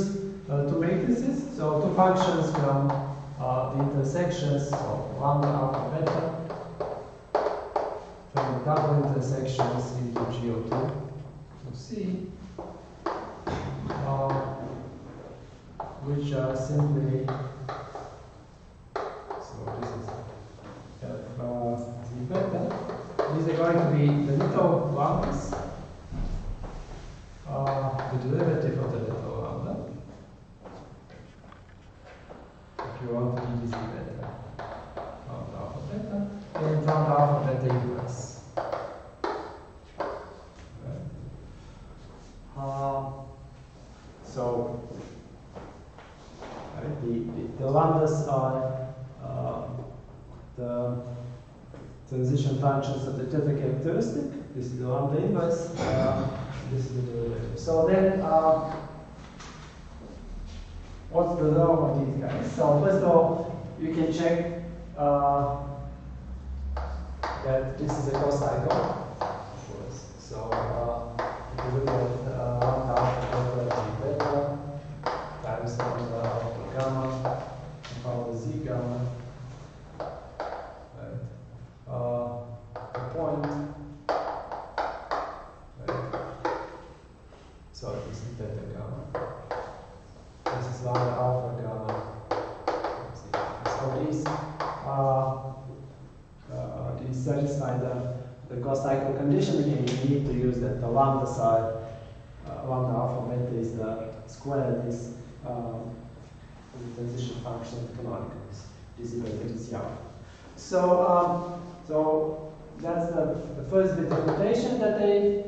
two matrices, so two functions from the intersections of lambda, alpha, beta, from the double intersections into GO2 to C, which are simply, so this is Z beta. These are going to be the little lambdas, the derivative of the little lambda. If you want to be Z beta, lambda alpha beta, and lambda alpha beta inverse. So, right, the lambdas are the transition functions of the Tilda characteristic. This is the lambda inverse. This is the derivative. So then, what's the role of these guys? So first of all, you can check that this is a cocycle. So if you look at lambda alpha beta times lambda alpha gamma power z gamma, right? The point, right? So this is beta gamma. This is lambda alpha gamma. So these satisfy the cocycle condition. Again, you need to use that the lambda side, lambda alpha beta is the square of this the transition function of the canonicals. This is beta, this is alpha. So, so that's the first bit of notation that they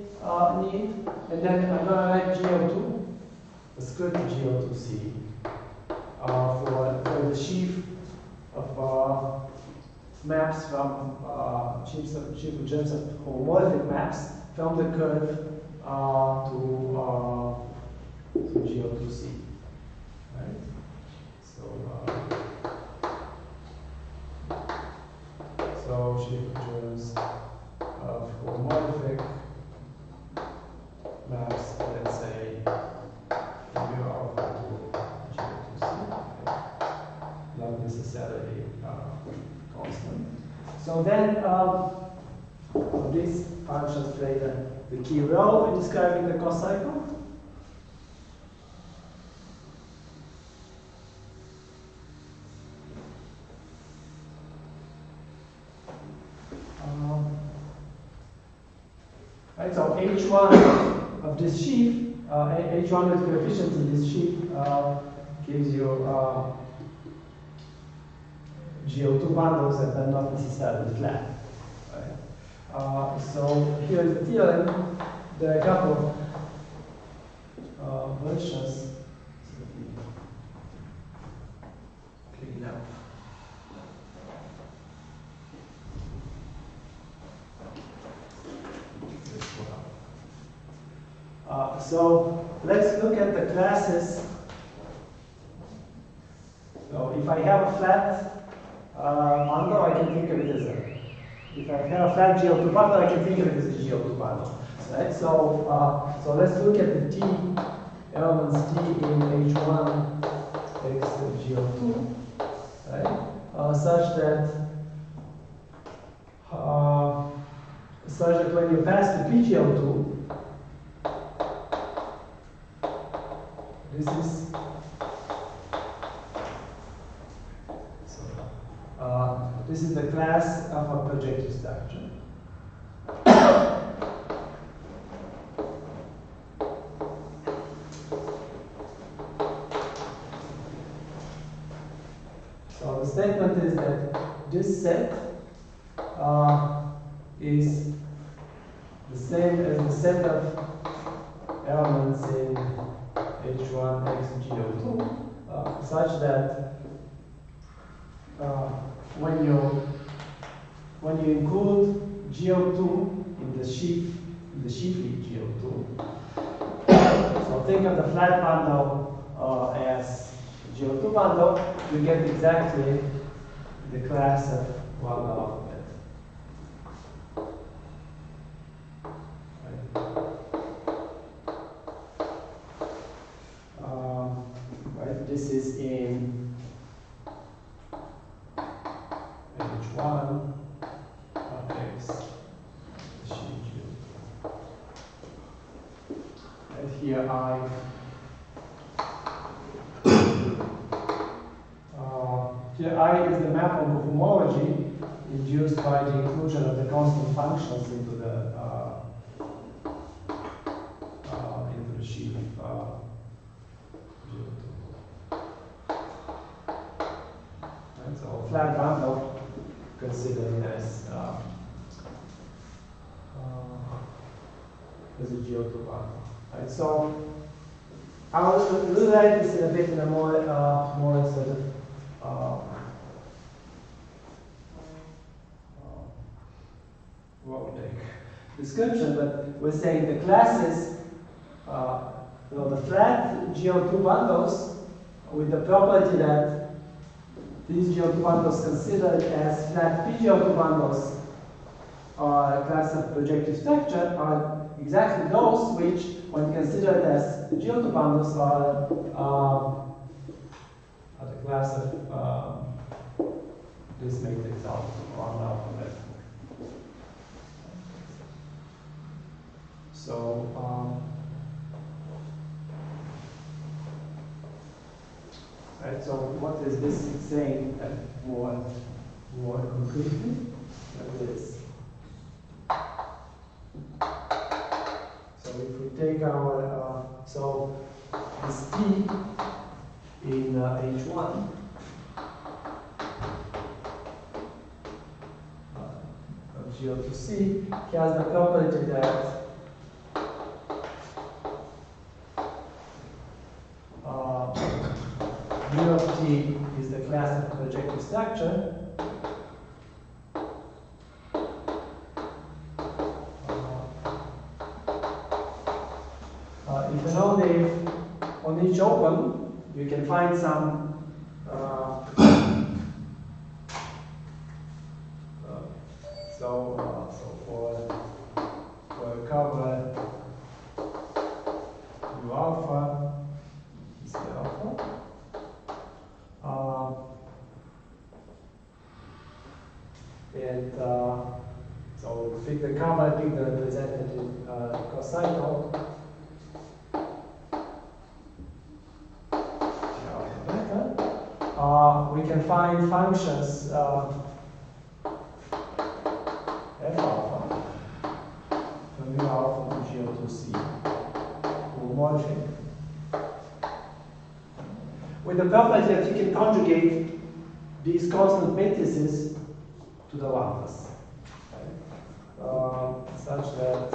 need. And then I'm going to write GO2, the script GO2C, for the sheaf of maps from sheaf of homomorphic maps from the curve to GO2C. Right? So sheaf of germs of homomorphic maps, let's say mu alpha to GO2C, not necessarily constant. So then these functions play the key role in describing the cocycle. Right, so H1 of this sheaf, H1 with coefficients in this sheaf gives you GO2 bundles that are not necessarily flat. Right? So here is the theorem. There are a couple of versions. Clean up. So let's look at the classes. So if I have a flat bundle, I can think of it as a. If I have a flat GO2 bundle, I can think of it as a GO2 bundle. Right? So so let's look at the T elements T in H1 x GO2, right? Such that when you pass the PGO2, this is this is the class of a projective structure. So the statement is that this set is the same as the set of elements in H1 x GO2, such that when you include GO2 in the sheaf GO2, so think of the flat bundle as GO2 bundle, you get exactly the class of one alphabet. Right, this is in H1 of X. And here I is the map of homology induced by the inclusion of the constant functions into the sheet. And so flat bundle considered as a GeO2 bundle. Right, so I'll rewrite this in a bit in a more sort of description, but we're saying the classes, the flat GeO2 bundles with the property that these GeO2 bundles considered as flat PGeO2 bundles are a class of projective structure are exactly those which, when considered as the GeO2 bundles, are the class of this matrix alphabet. So, right, so what is this saying more concretely? Like this. So if we take our, so this T in H1, of GeO2C has the property that U of T is the class of projective structure. If and only if on each open you can find some so for a cover U alpha is the alpha. So pick the cover, pick the representative cocycle. We can find functions f alpha from U alpha to GeO2C homology with the property that you can conjugate these constant matrices to the lambdas, such that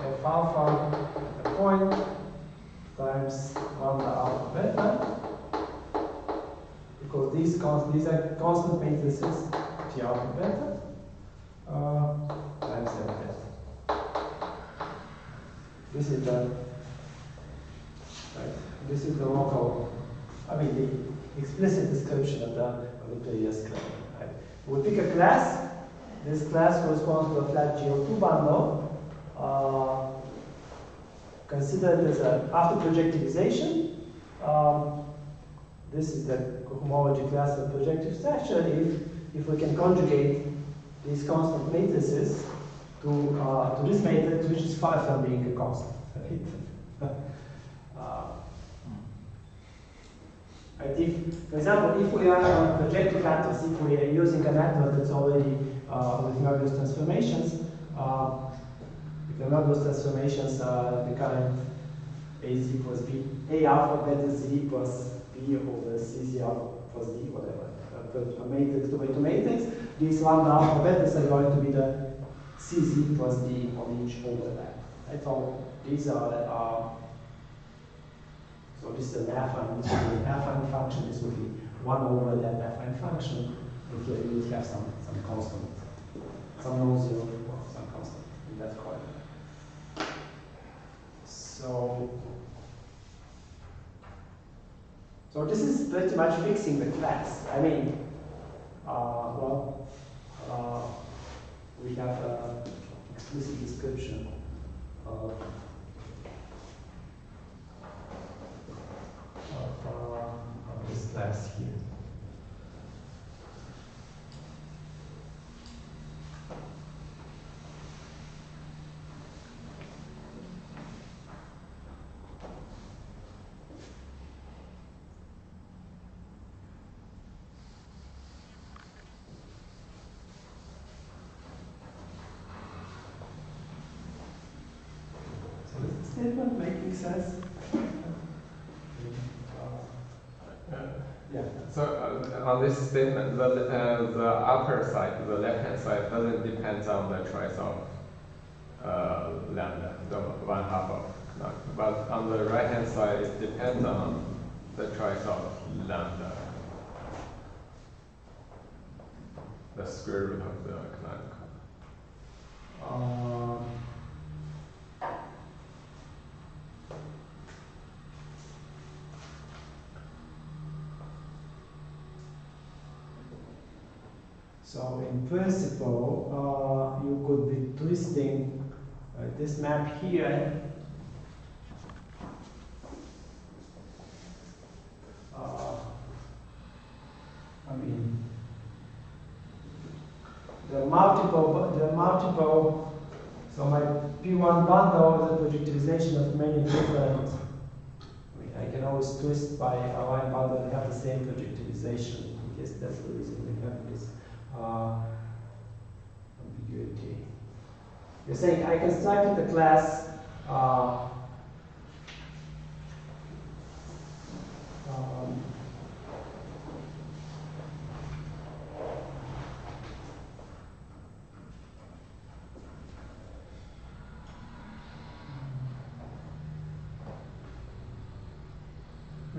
f alpha at a point times lambda alpha beta, because these are constant matrices T alpha beta times m beta. This is the This is the local, the explicit description of the previous class. Right? We pick a class. This class corresponds to a flat GeO2 bundle, considered as after projectivization. This is the homology class of projective structure if we can conjugate these constant matrices to this matrix, which is far from being a constant. Right? If, for example, if we are on projective lattice, if we are using a network that's already with Möbius transformations, if the Möbius transformations are the current AZ plus B, A alpha beta Z plus B over CZ alpha plus D, whatever, a matrix to matrix, these lambda alpha betas are going to be the CZ plus D on each overlap. Right? So these are so this is an affine. This would be an affine function. This would be 1 over that affine function. And here you would have some constant, some non-zero, or some constant in that coordinate. So So this is pretty much fixing the class. I mean, we have an explicit description of this class here. Statement making sense? Yeah. So on this statement, the upper side, the left-hand side, doesn't depend on the choice of lambda, the one half of none. But on the right-hand side, it depends on the choice of lambda, the square root of the canonical. So in principle, you could be twisting this map here. I mean, there are multiple. So my P1 bundle is a projectivization of many different. I mean, I can always twist by a line bundle and have the same projectivization. I guess that's the reason we have this. Ambiguity. You're saying I constructed the class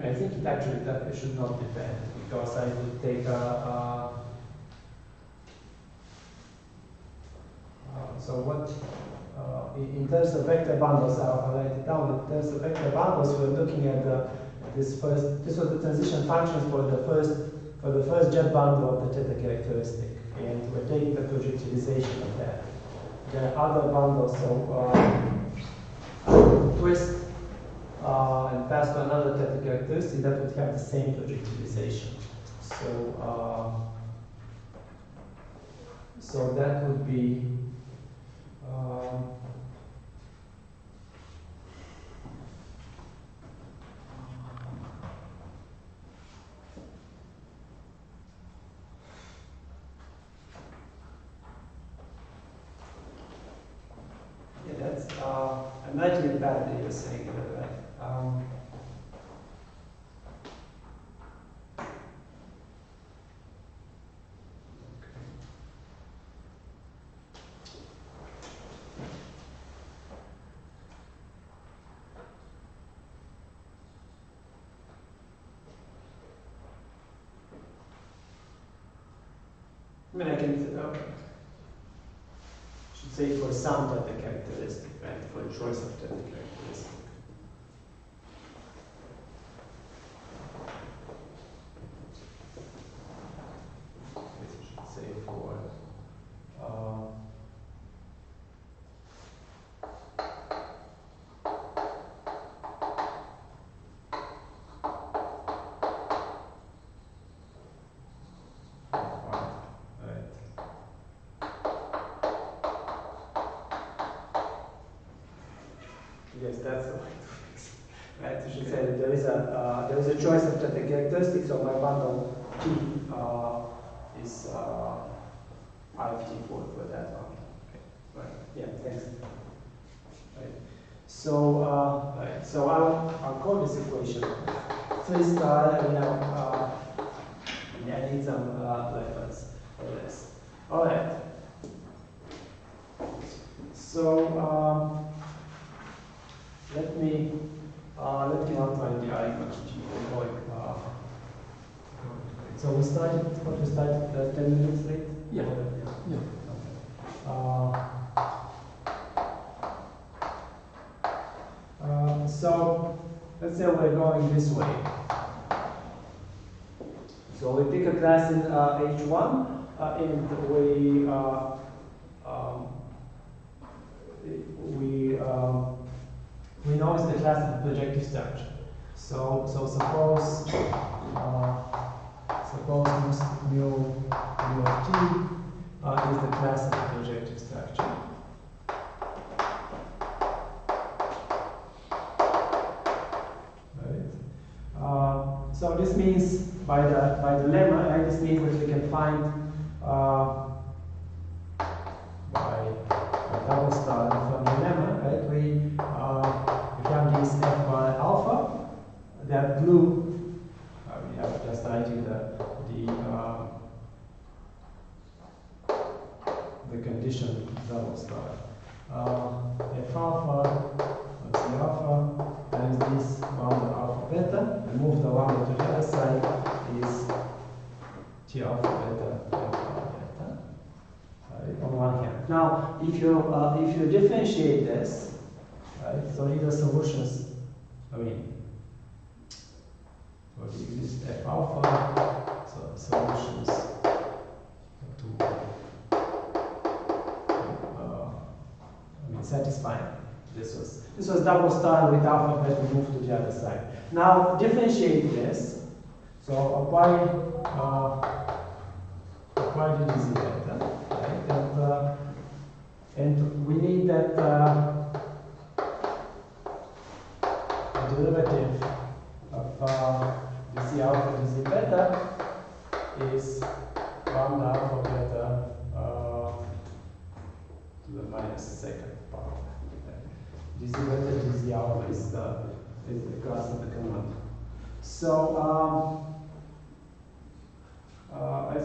I think it actually that it should not depend because I would take so what in terms of vector bundles, I'll write it down. In terms of vector bundles, we're looking at this was the transition functions for the first jet bundle of the theta characteristic, and we're taking the projectivization of that. There are other bundles, so twist and pass to another theta characteristic that would have the same projectivization. So that would be yeah, that's I'm writing it badly, you're saying it right. I mean, I can should say for some theta characteristic, right? For a choice of theta characteristic. I should say for yes, that's the way to fix it. Right, you should say that there is a choice of theta characteristic, so my bundle T is IFT for that one. Right. Yeah, thanks. Right. So right. So I'll call this equation 3 star. I need some levels for this. All right. So let me outline the argument to you. So we started 10 minutes late? Yeah. Yeah. So let's say we're going this way. So we pick a class in H1, and we know it's the class of the projective structure. So suppose mu of t is the class of the projective structure. Right. So this means by the lemma, right? This means that we can find by double star from the lemma, right? We have these f bar alpha. They are blue. We have just writing the condition double star. F alpha, let's see alpha, times this lambda alpha beta, and move the lambda to the other side is T alpha beta, F alpha beta. On one hand. Now, if you differentiate this, right? So these are solutions. I mean, what is F alpha? So solutions to satisfying. This was double star with alpha beta moved to the other side. Now differentiate this. So apply the dz beta, right? And we need that derivative of dz alpha dz beta is lambda alpha beta to the minus second power. Dz beta dz alpha is the class of the command. So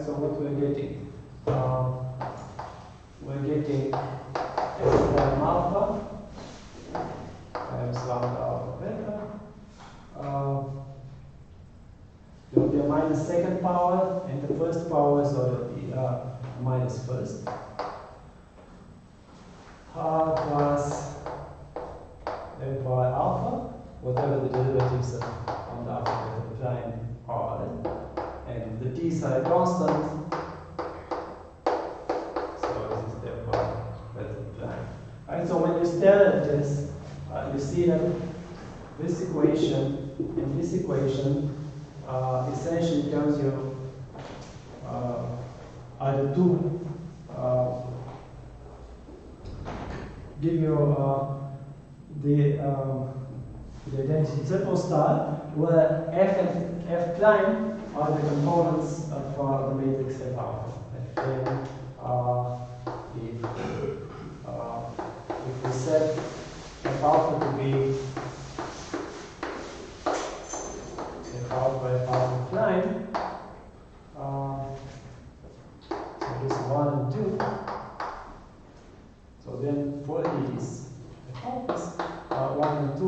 so what we're getting? We're getting f prime alpha times lambda alpha beta. There will be a minus second power, and the first power, so there will be minus first. Plus f bar alpha, whatever the derivatives of lambda alpha beta prime are, and the t's are constant. So this is f bar beta prime. Right, so when you stare at this, you see that this equation and this equation essentially tells you either two give you the identity triple star, where f and f prime are the components of the matrix F alpha. And if we set F alpha to be F alpha prime, so this 1 and 2. So then for these F alphas, 1 and 2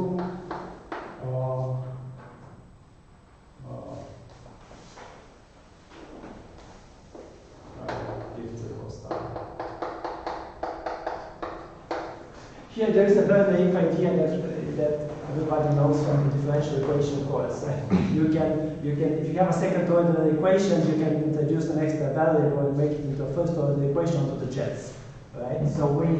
here there is a very naive idea that everybody knows from the differential equation course. You can, if you have a second order equation, you can introduce an extra variable and make it into a first order equation onto the jets. Right? So we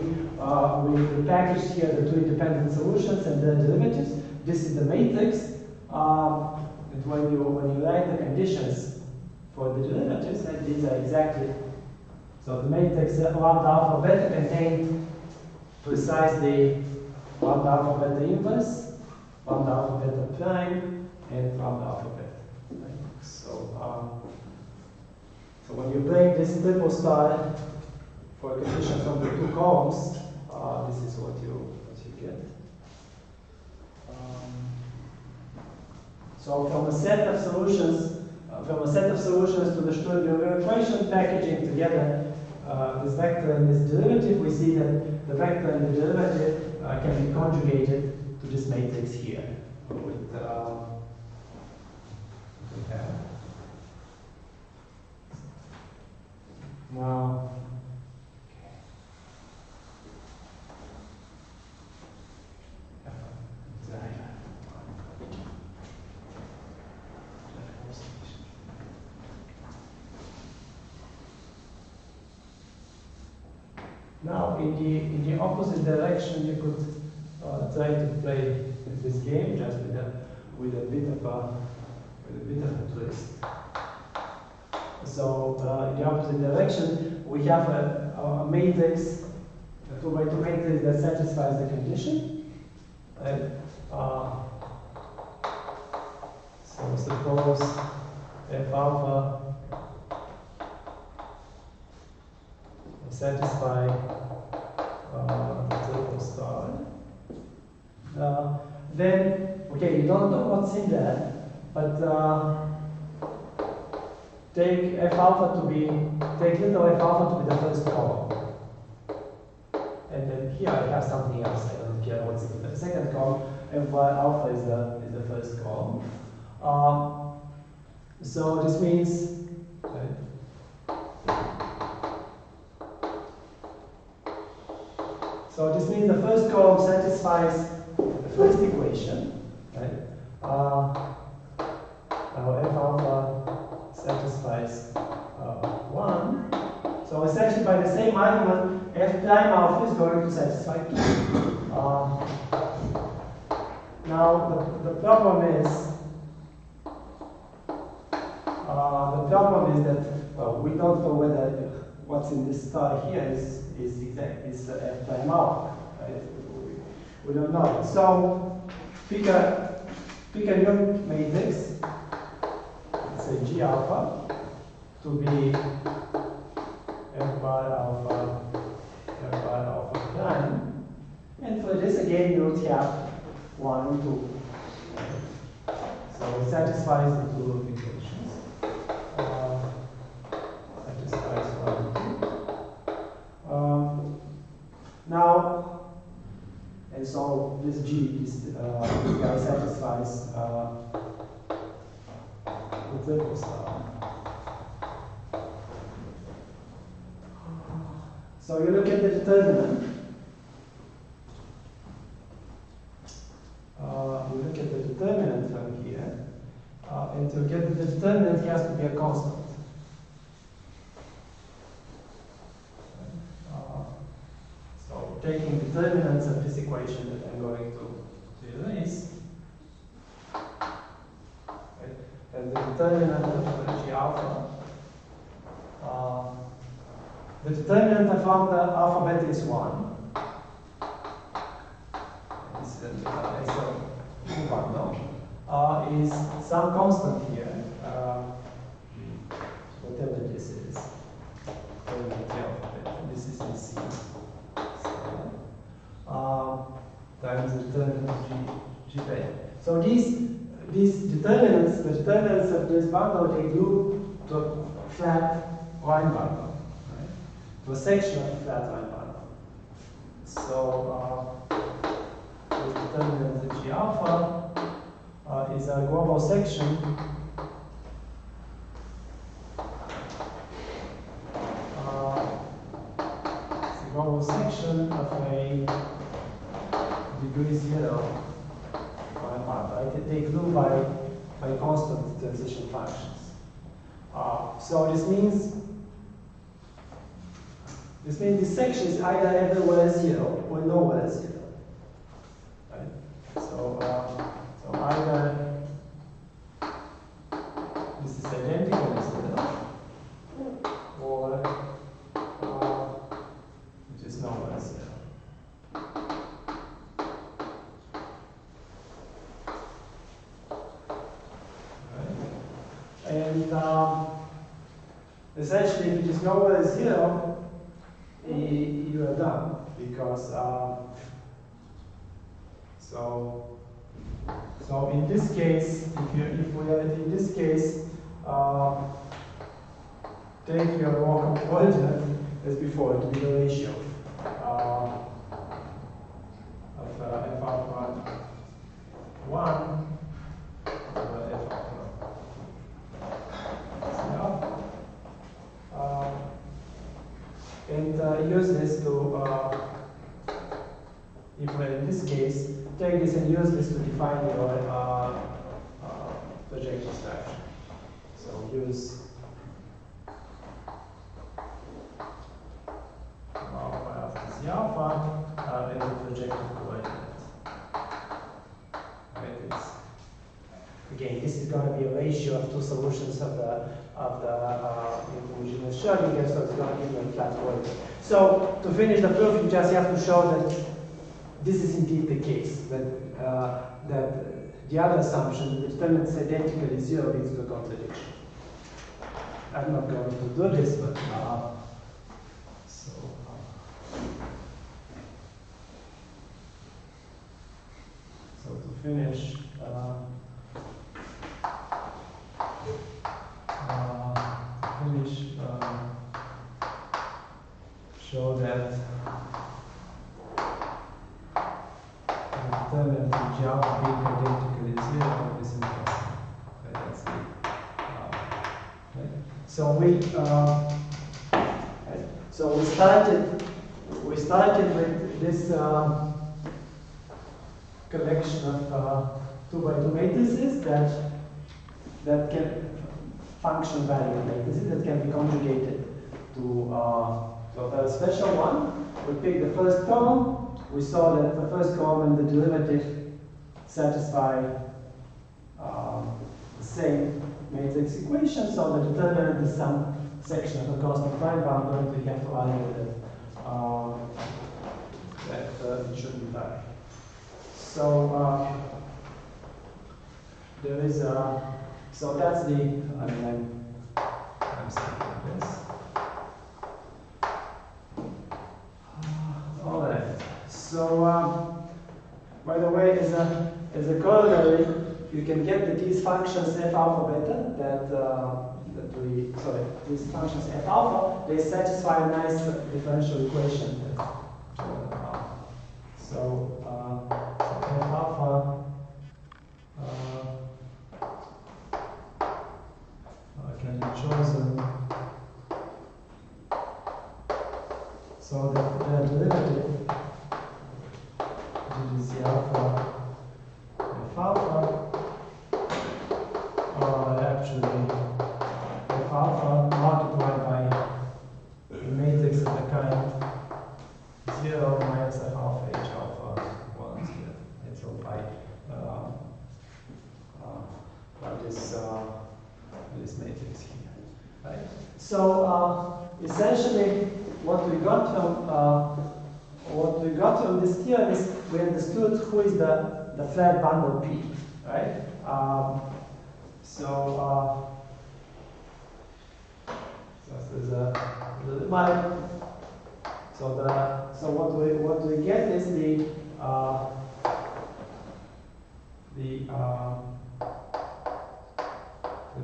packaged here the two independent solutions and their derivatives. This is the matrix. And when you write the conditions for the derivatives, and these are exactly, so the matrix lambda alpha beta contained precisely lambda alpha beta inverse, lambda alpha beta prime, and lambda alpha beta. Right? So when you break this triple star for a condition from the two columns, this is what you get. So from a set of solutions to the Sturgeon equation, packaging together this vector and this derivative, we see that the vector and the derivative can be conjugated to this matrix here. With, now, Now, in the opposite direction, you could try to play this game just with a bit of a twist. So in the opposite direction, we have a matrix, a two-by-two matrix that satisfies the condition. And, so suppose F alpha satisfy the triple star. Then, okay, you don't know what's in there, but take F alpha to be, take little F alpha to be the first column. And then here I have something else, I don't care what's in the second column, F alpha is the first column. So this means, the first column satisfies the first equation, right? Now F alpha satisfies 1. So essentially by the same argument, F prime alpha is going to satisfy 2. Now the problem is that, well, we don't know whether what's in this star here is F prime alpha, right? We don't know. So pick a new matrix, let's say G alpha, to be F bar alpha prime. And for this again you would have 1 and 2. So it satisfies the two equations. Satisfies 1 and 2. Now, and so this G, this guy satisfies the triple star. So you look at the determinant. You look at the determinant from here, and to get the determinant, it has to be a constant. So taking determinants of this equation that I'm going to erase, right, and the determinant of G alpha. The determinant of the alphabet is 1. Is some constant here, whatever this is. This is in C. Times the determinant of G beta. So these determinants, the determinants of this bundle, they glue to a flat line bundle, right? To a section of a flat line bundle. So the determinant of G alpha is a global section of a degree 0 line bundle. They glue by constant transition functions. So this means this section is either everywhere 0 or nowhere 0. Right? So either this is identical to 0, or it is nowhere 0. Right? And essentially, if it is nowhere 0, you are done, because so in this case, if we are in this case, take your local coordinate as before to be the ratio of f alpha 1 over f alpha. And use this to, if we're in this case, take this and use this to define your projective structure. So use alpha alpha in the projective coordinate. Right? It's, again, this is going to be a ratio of two solutions of the homogeneous Schrodinger, so it's going to give you a flat coordinate. So to finish the proof, you just have to show that this is indeed the case, that that the other assumption, the determinant is identically zero, leads to a contradiction. I'm not going to do this, but so to finish, show that the determinant of G alpha being identically zero is impossible. Okay, that's the right. So we started with this collection of 2x2 matrices that can function value matrices that can be conjugated to a very special one. We picked the first column. We saw that the first column and the derivative satisfy the same matrix equation, so the determinant is some section of the constant prime bundle. We have to argue that it shouldn't vary. So there is so that's the, I mean, I'm skipping this. All right. So by the way, as a corollary, you can get that these functions f alpha beta these functions f alpha, they satisfy a nice differential equation. So f alpha can be chosen so that the derivative is the alpha f alpha, actually f alpha multiplied by the matrix of the kind 0 minus f alpha h alpha 1 here. And so by this matrix here, right? So essentially, what we got from this theorem is we understood who is the flat bundle P, right? So there's so what we get is the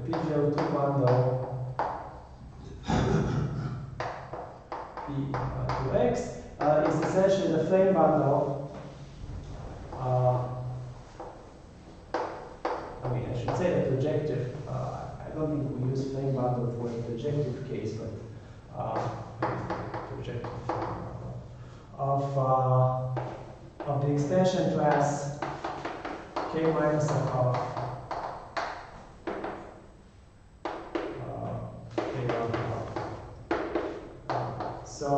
PGL2 bundle P2X is essentially the frame bundle. I mean, I should say the projective. I don't think we use frame bundle for the projective case, but projective of the extension class K minus f of so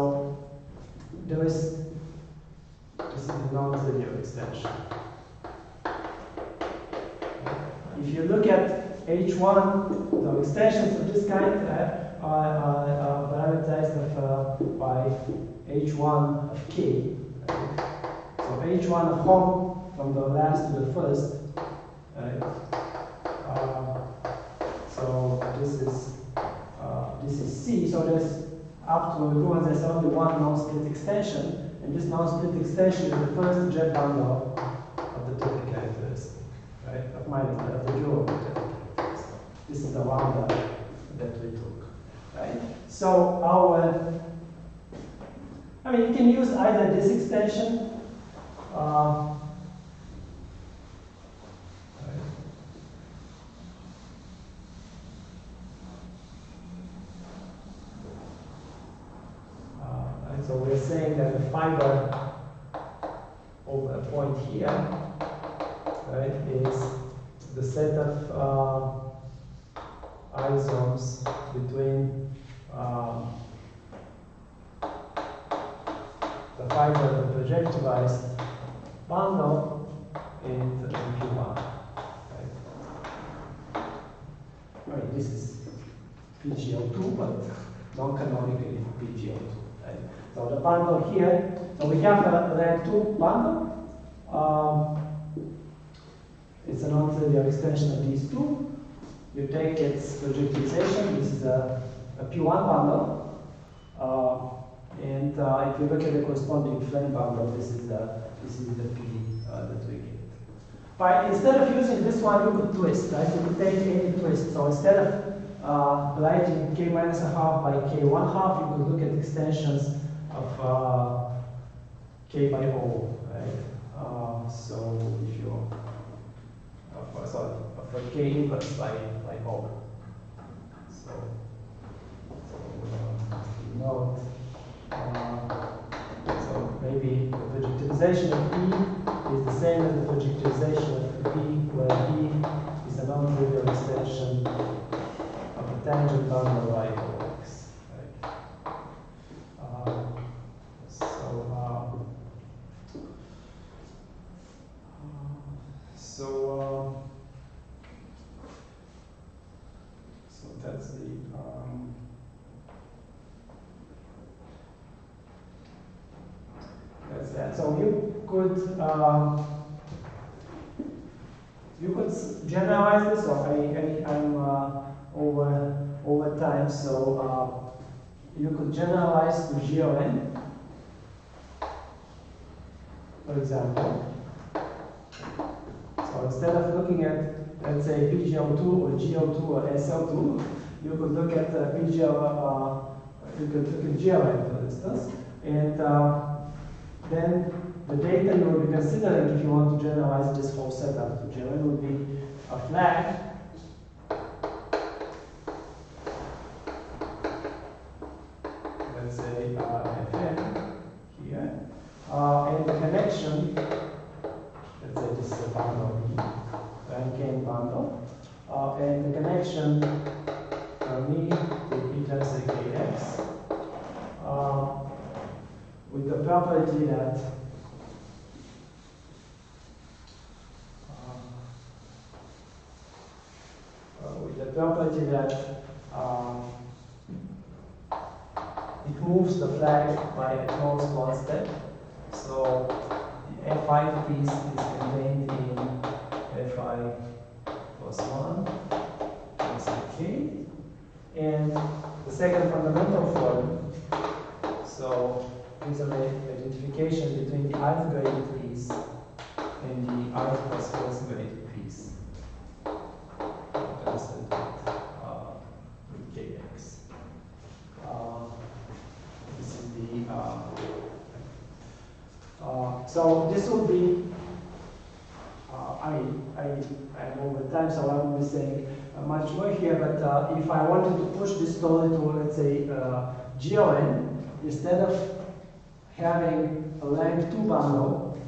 there is this is the non-trivial extension. If you look at H1, the extensions of this kind are parameterized by H1 of K. Right? So H1 of home from the last to the first. Right? So this is C. So there's up to Lewis, there's only one non-split extension, and this non-split extension is the first jet bundle of the Topic characteristic, right? Of the dual characteristic. This is the one that we took, right? So I mean, you can use either this extension, so we're saying that the fiber over a point here, right, is the set of isoms between the fiber, the projectivized bundle in P1. Right? I mean, this is PGO2, but non-canonically PGO2. Right? So the bundle here, so we have a rank 2 bundle. It's a non-trivial extension of these two. You take its projectization. This is a P1 bundle. And if you look at the corresponding flame bundle, this is the P that we get. But instead of using this one, you could twist, right? You could take any twist. So instead of writing k minus a half by k 1 half, you could look at extensions of k by O, right? So if you for k inverse by O. So note. So maybe the projectivization of E is the same as the projectivization of P, where P is a non-trivial extension of the tangent bundle by OX. Right? So that's the that's that. So you could generalize this. So I'm over time. So you could generalize to GON, for example. So instead of looking at, let's say, PGO2 or GO2 or SL2, you could look at you could look at GON, for instance, and then the data you will be considering if you want to generalize this whole setup to GON would be a flag. Let's say FM here, and the connection. Let's say this is a bundle, rank-n bundle, and the connection from me with E times kx with the property that it moves the flag by at most one step. So the Fi piece is contained in Fi plus 1 plus k. And the second fundamental form, so is an identification between the ith graded piece and the ith plus fourth graded piece. With kx. This is the so this would be, I'm over time, so I won't be saying much more here, but if I wanted to push this story to, let's say, GON, instead of having a rank 2 bundle,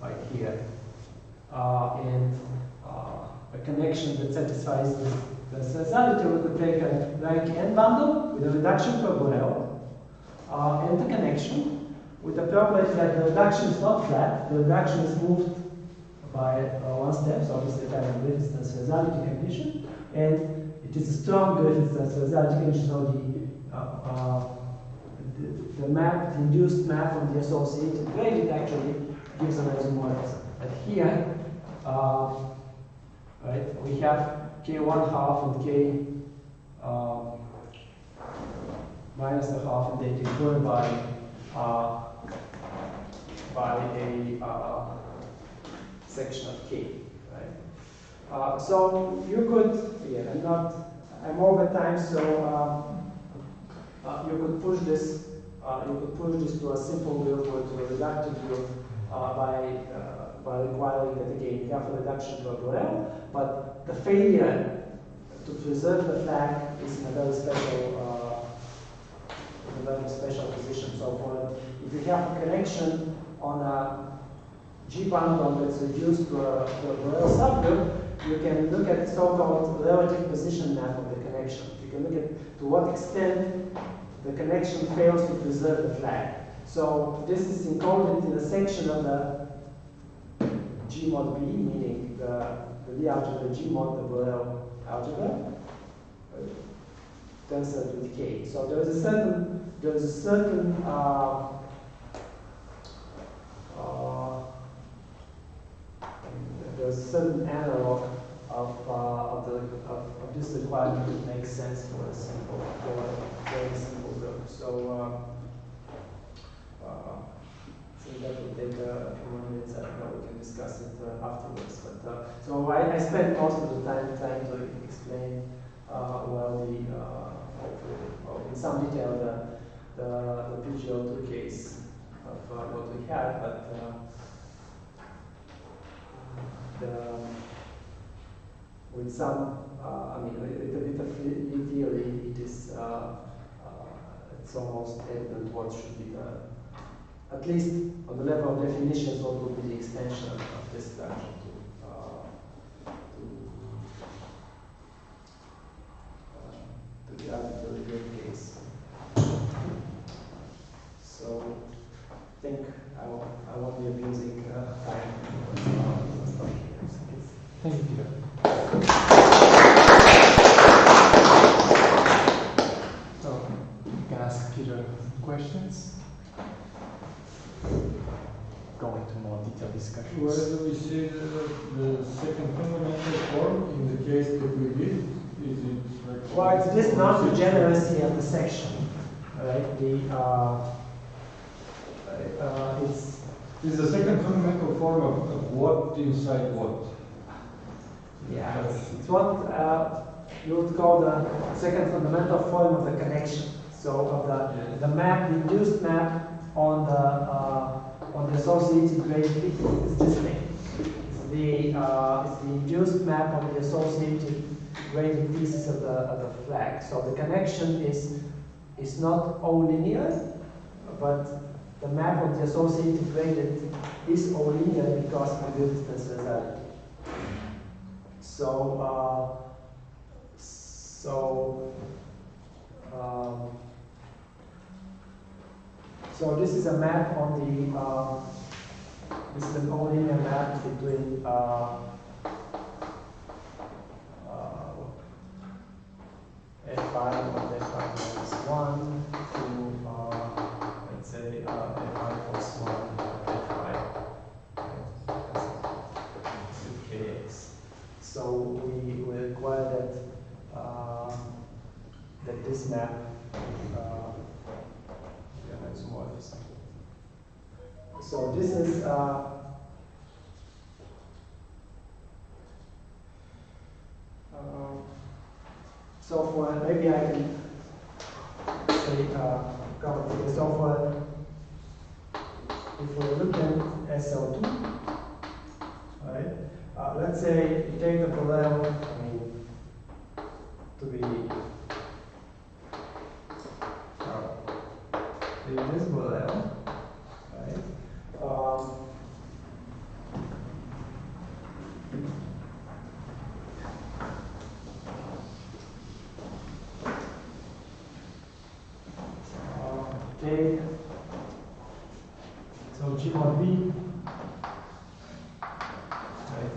like here, and a connection that satisfies the causality, we could take a rank n bundle with a reduction per Borel, and the connection with the property that the reduction is not flat, the reduction is moved by one step, so obviously kind of Griffith's transversality condition, and it is a strong Griffith's transversality condition, so the map, the induced map of the associated gradient actually gives an isomorphism. But here, right, we have k1 half and k minus the half, and they differ by a section of k, right? So you could, again, I'm over time, so you could push this to a simple group or to a reductive group by requiring that again you have a reduction to a Borel, but the failure to preserve the flag is in a very special position. So if you have a connection on a G bundle that's reduced to a Borel subgroup, you can look at the so-called relative position map of the connection. You can look at to what extent the connection fails to preserve the flag. So this is encoded in a section of the G mod B, meaning the Lie algebra G mod the Borel algebra, tensor with K. So there's a certain there's a certain analog of this requirement that makes sense for a very simple group. So so that will take a few more minutes. I don't know, we can discuss it afterwards. But so I spent most of the time trying to explain in some detail the PGO2 case of what we had, but with some, I mean, with a bit of theory, it is it's almost evident what should be the, at least on the level of definitions, what would be the extension of this structure to the arbitrary group case. So I think I won't be abusing time. Thank you, Peter. So you can ask Peter questions. Go into more detailed discussions. Where do we see the second fundamental form in the case that we did? Is it like? Well, it's this non-degeneracy of the section, right? It's the second fundamental form of what inside what? Yeah, it's what you would call the second fundamental form of the connection. So of the map, the induced map on the associated graded pieces is this thing. It's the induced map on the associated graded pieces of the flag. So the connection is not O-linear, but the map of the associated graded is O-linear because of the distance causality. So this is a map on the this is an O-linear map between F5 and F5 minus 1 to let's say F5 plus 1 F5 kx. So we require that this map so this is so for maybe I can say comment here. So for if we're looking at SL2, right? Let's say you take the Borel, I mean, to be this Borel, right? Take so G mod B.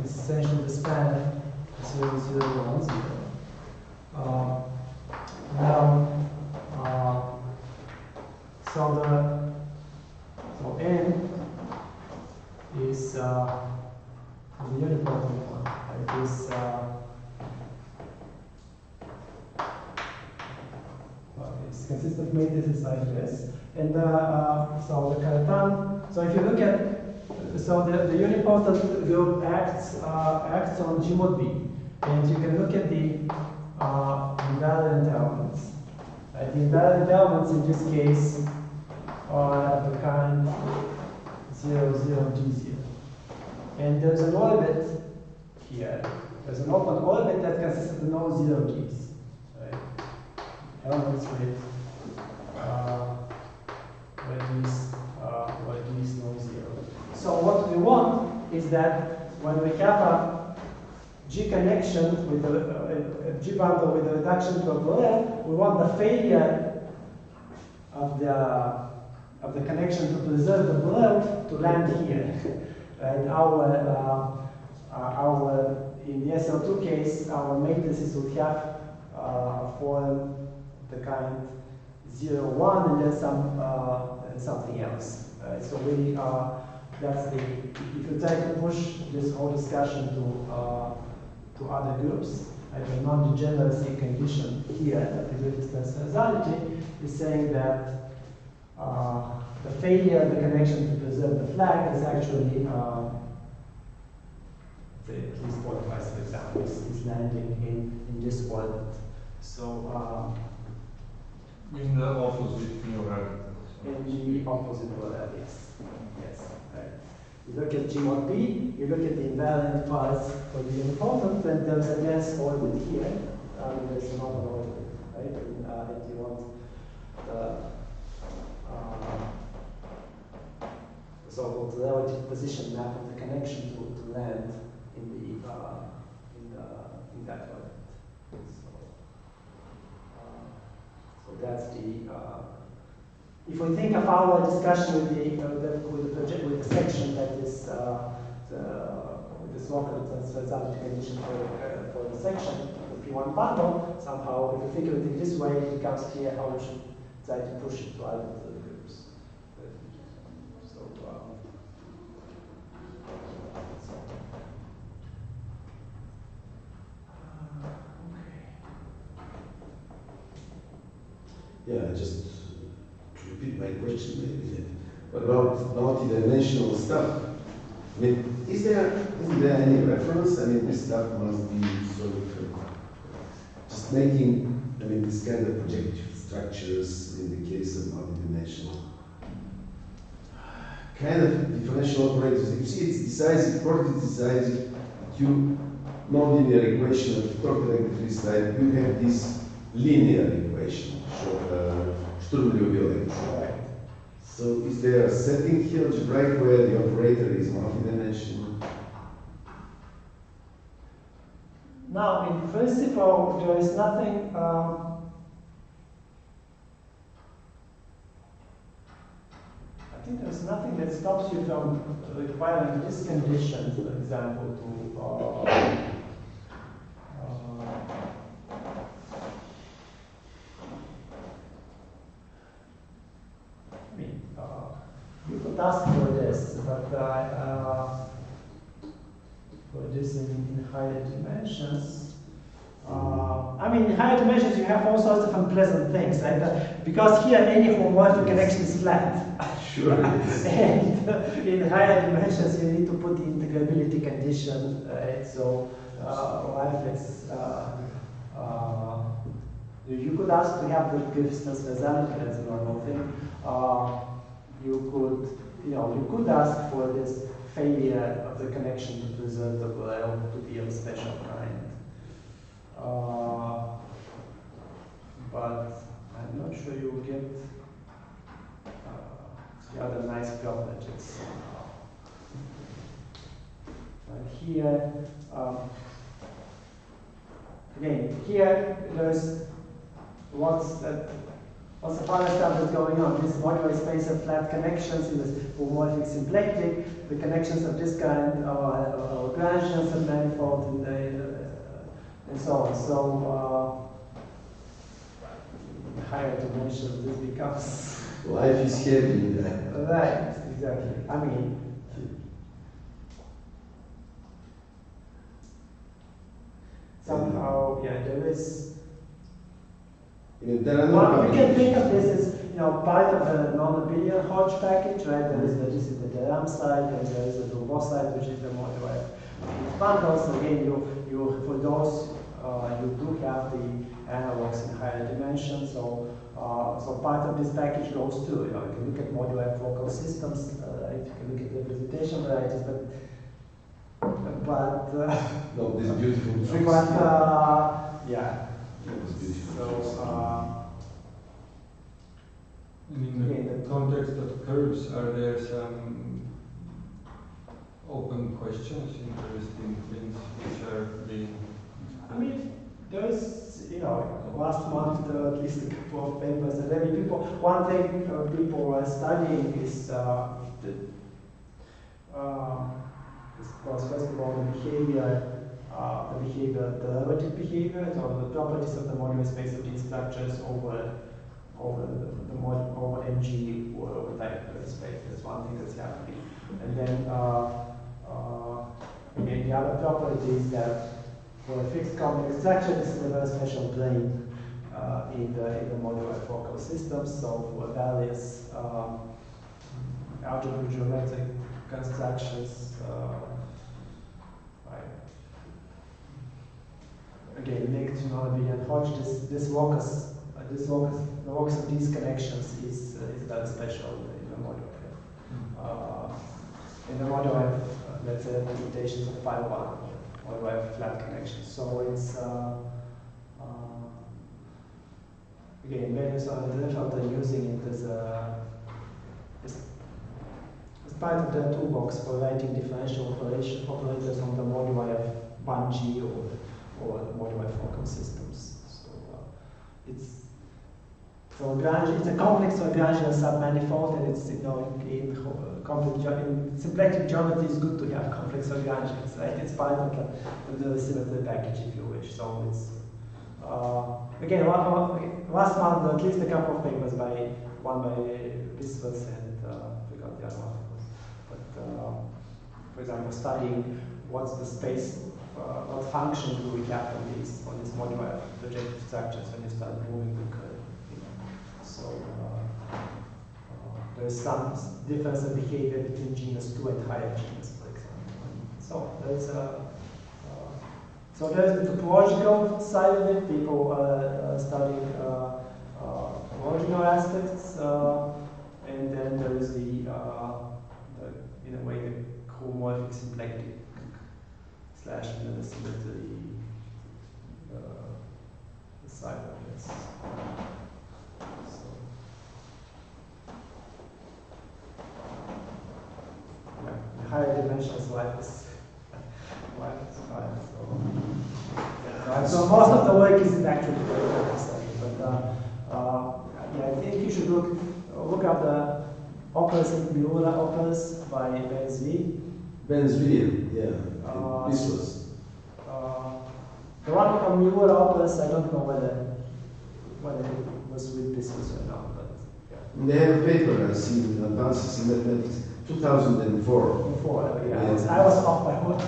It's essentially the span 0, 0, 1, 0. So N is the uniform one. It is it's consistent matrices I to S. And so the Cartan. So if you look at the unipotent group acts on G mod B, and you can look at the invariant elements. The invariant elements in this case are the kind 0, 0, G0. And there's an orbit here. There's an open orbit that consists of no 0 Gs. Right? Elements with where G is no 0. So what we want is that when we have a G connection with a G bundle with a reduction to a Borel, we want the failure of the of the connection to preserve the below to land here. Right? In the SL2 case, our matrices would have a form of the kind 0, 1, and then something else. Right? So that's the, if you try to push this whole discussion to other groups, the non-degeneracy condition here at the greatest transversality is saying that the failure of the connection to preserve the flag is actually at least pointwise, for example, is landing in this orbit. So in the opposite new habitat. in the opposite orbit, yes. Yes, right. You look at G1b, you look at the invariant parts for the uniformant, and there's a dense orbit here. There's another orbit, right? And if you want the so-called relative position map of the connection to land in that orbit. So that's the. If we think of our discussion with the section that is this local transversality condition for the section, the P1 bundle, somehow, if you think of it in this way, it becomes clear how we should try to push it to other groups. So, Yeah, just to repeat my question maybe. What about multi-dimensional stuff? I mean, isn't there any reference? I mean, this stuff must be sort of just making, I mean, this kind of projective structures in the case of multi-dimensional kind of differential operators. You see, it's decisive, product is decisive. You nonlinear equation of torque-electric type, you have this linear equation, Sturm-Liouville. right. So is there a setting here, algebraic, where the operator is multidimensional? Now, in principle, there is nothing. I think there's nothing that stops you from requiring this condition, for example, to. You could ask for this, but for this in higher dimensions. I mean, in higher dimensions, you have all sorts of unpleasant things, right? Because here, any homomorphic connection is flat. Sure. And in higher dimensions, you need to put the integrability condition, right? So, life is. You could ask to have the Griffiths transversality, that's a normal thing. You could ask for this failure of the connection to preserve the below to be of a special kind. But I'm not sure you will get the other nice privileges. And here, again, here there's what's the further stuff that's going on? This modular space of flat connections in this homomorphic symplectic, the connections of this kind are Lagrangians of manifold and so on. So higher dimensions, this becomes Life is heavy in that. right, exactly. I mean, somehow, yeah, there is. I mean, there are no Well, you can think of this as part of the non-abelian Hodge package, right? This is the Deram side, and there is the Dubois side, which is the modular bundles. Again, you for those you do have the analogs in higher dimensions. So part of this package goes to you can look at modular focal systems, right? You can look at representation varieties, but no, this beautiful. yeah. So, And in the context of curves, are there some open questions, interesting things which are being? I mean, there is last month there were at least a couple of papers, and then one thing people are studying is first of all the derivative behavior, so the properties of the modular space of these structures over MG or over type space. That's one thing that's happening. And then again, the other property is that for a fixed complex structure, this is a very special plane in the modular focal systems. So for various algebraic geometric constructions, again, linked to non-abelian Hodge, the locus of these connections is very special in the model. In the model, I have, let's say, representations of phi 1, or I have flat connections. So it's again, values on the different are using it as part of the toolbox for writing differential operators on the moduli of 1G or moduli focal systems. So it's a complex Lagrangian submanifold, and it's in symplectic geometry it's good to have complex Lagrangians, right? It's part of the symmetry package, if you wish. So it's again, last month at least a couple of papers one by Biswas and I forgot the other one. But for example, studying what's the space, what functions do we have on these modular projective structures when you start moving the curve. So there's some difference in behavior between genus 2 and higher genus, for example. So there's the topological side of it. People are studying topological aspects, and then there is in a way, the homomorphic symplectic / mirror symmetry side of this. The higher dimensions like this. So most of the work is actually very study, but I think you should look up the Opers and Miura Opers by Ben-Zvi. Ben-Zvi, yeah. This was. The one on Miura Opers, I don't know whether it was with Biswas or not, but yeah. They have a paper, I see, in Advances in Mathematics, 2004. Before, yeah. I was off by 1.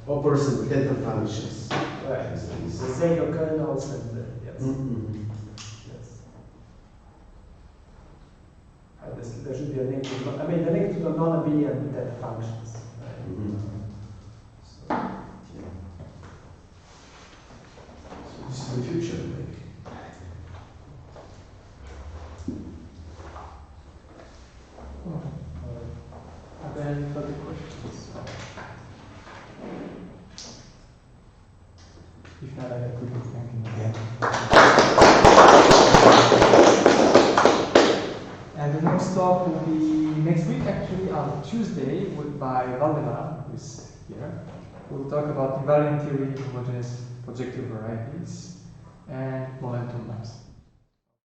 Opers and theta functions. Right. The Zeno kernels and yes. Yes. There should be a link to the link to the non-abelian theta functions. Right? So this is the future, maybe. Are there any further questions? If not, I could thank him again. And the next talk will be next week, actually, on Tuesday, by Valdemar, who is here. We'll talk about invariant theory of homogeneous projective varieties.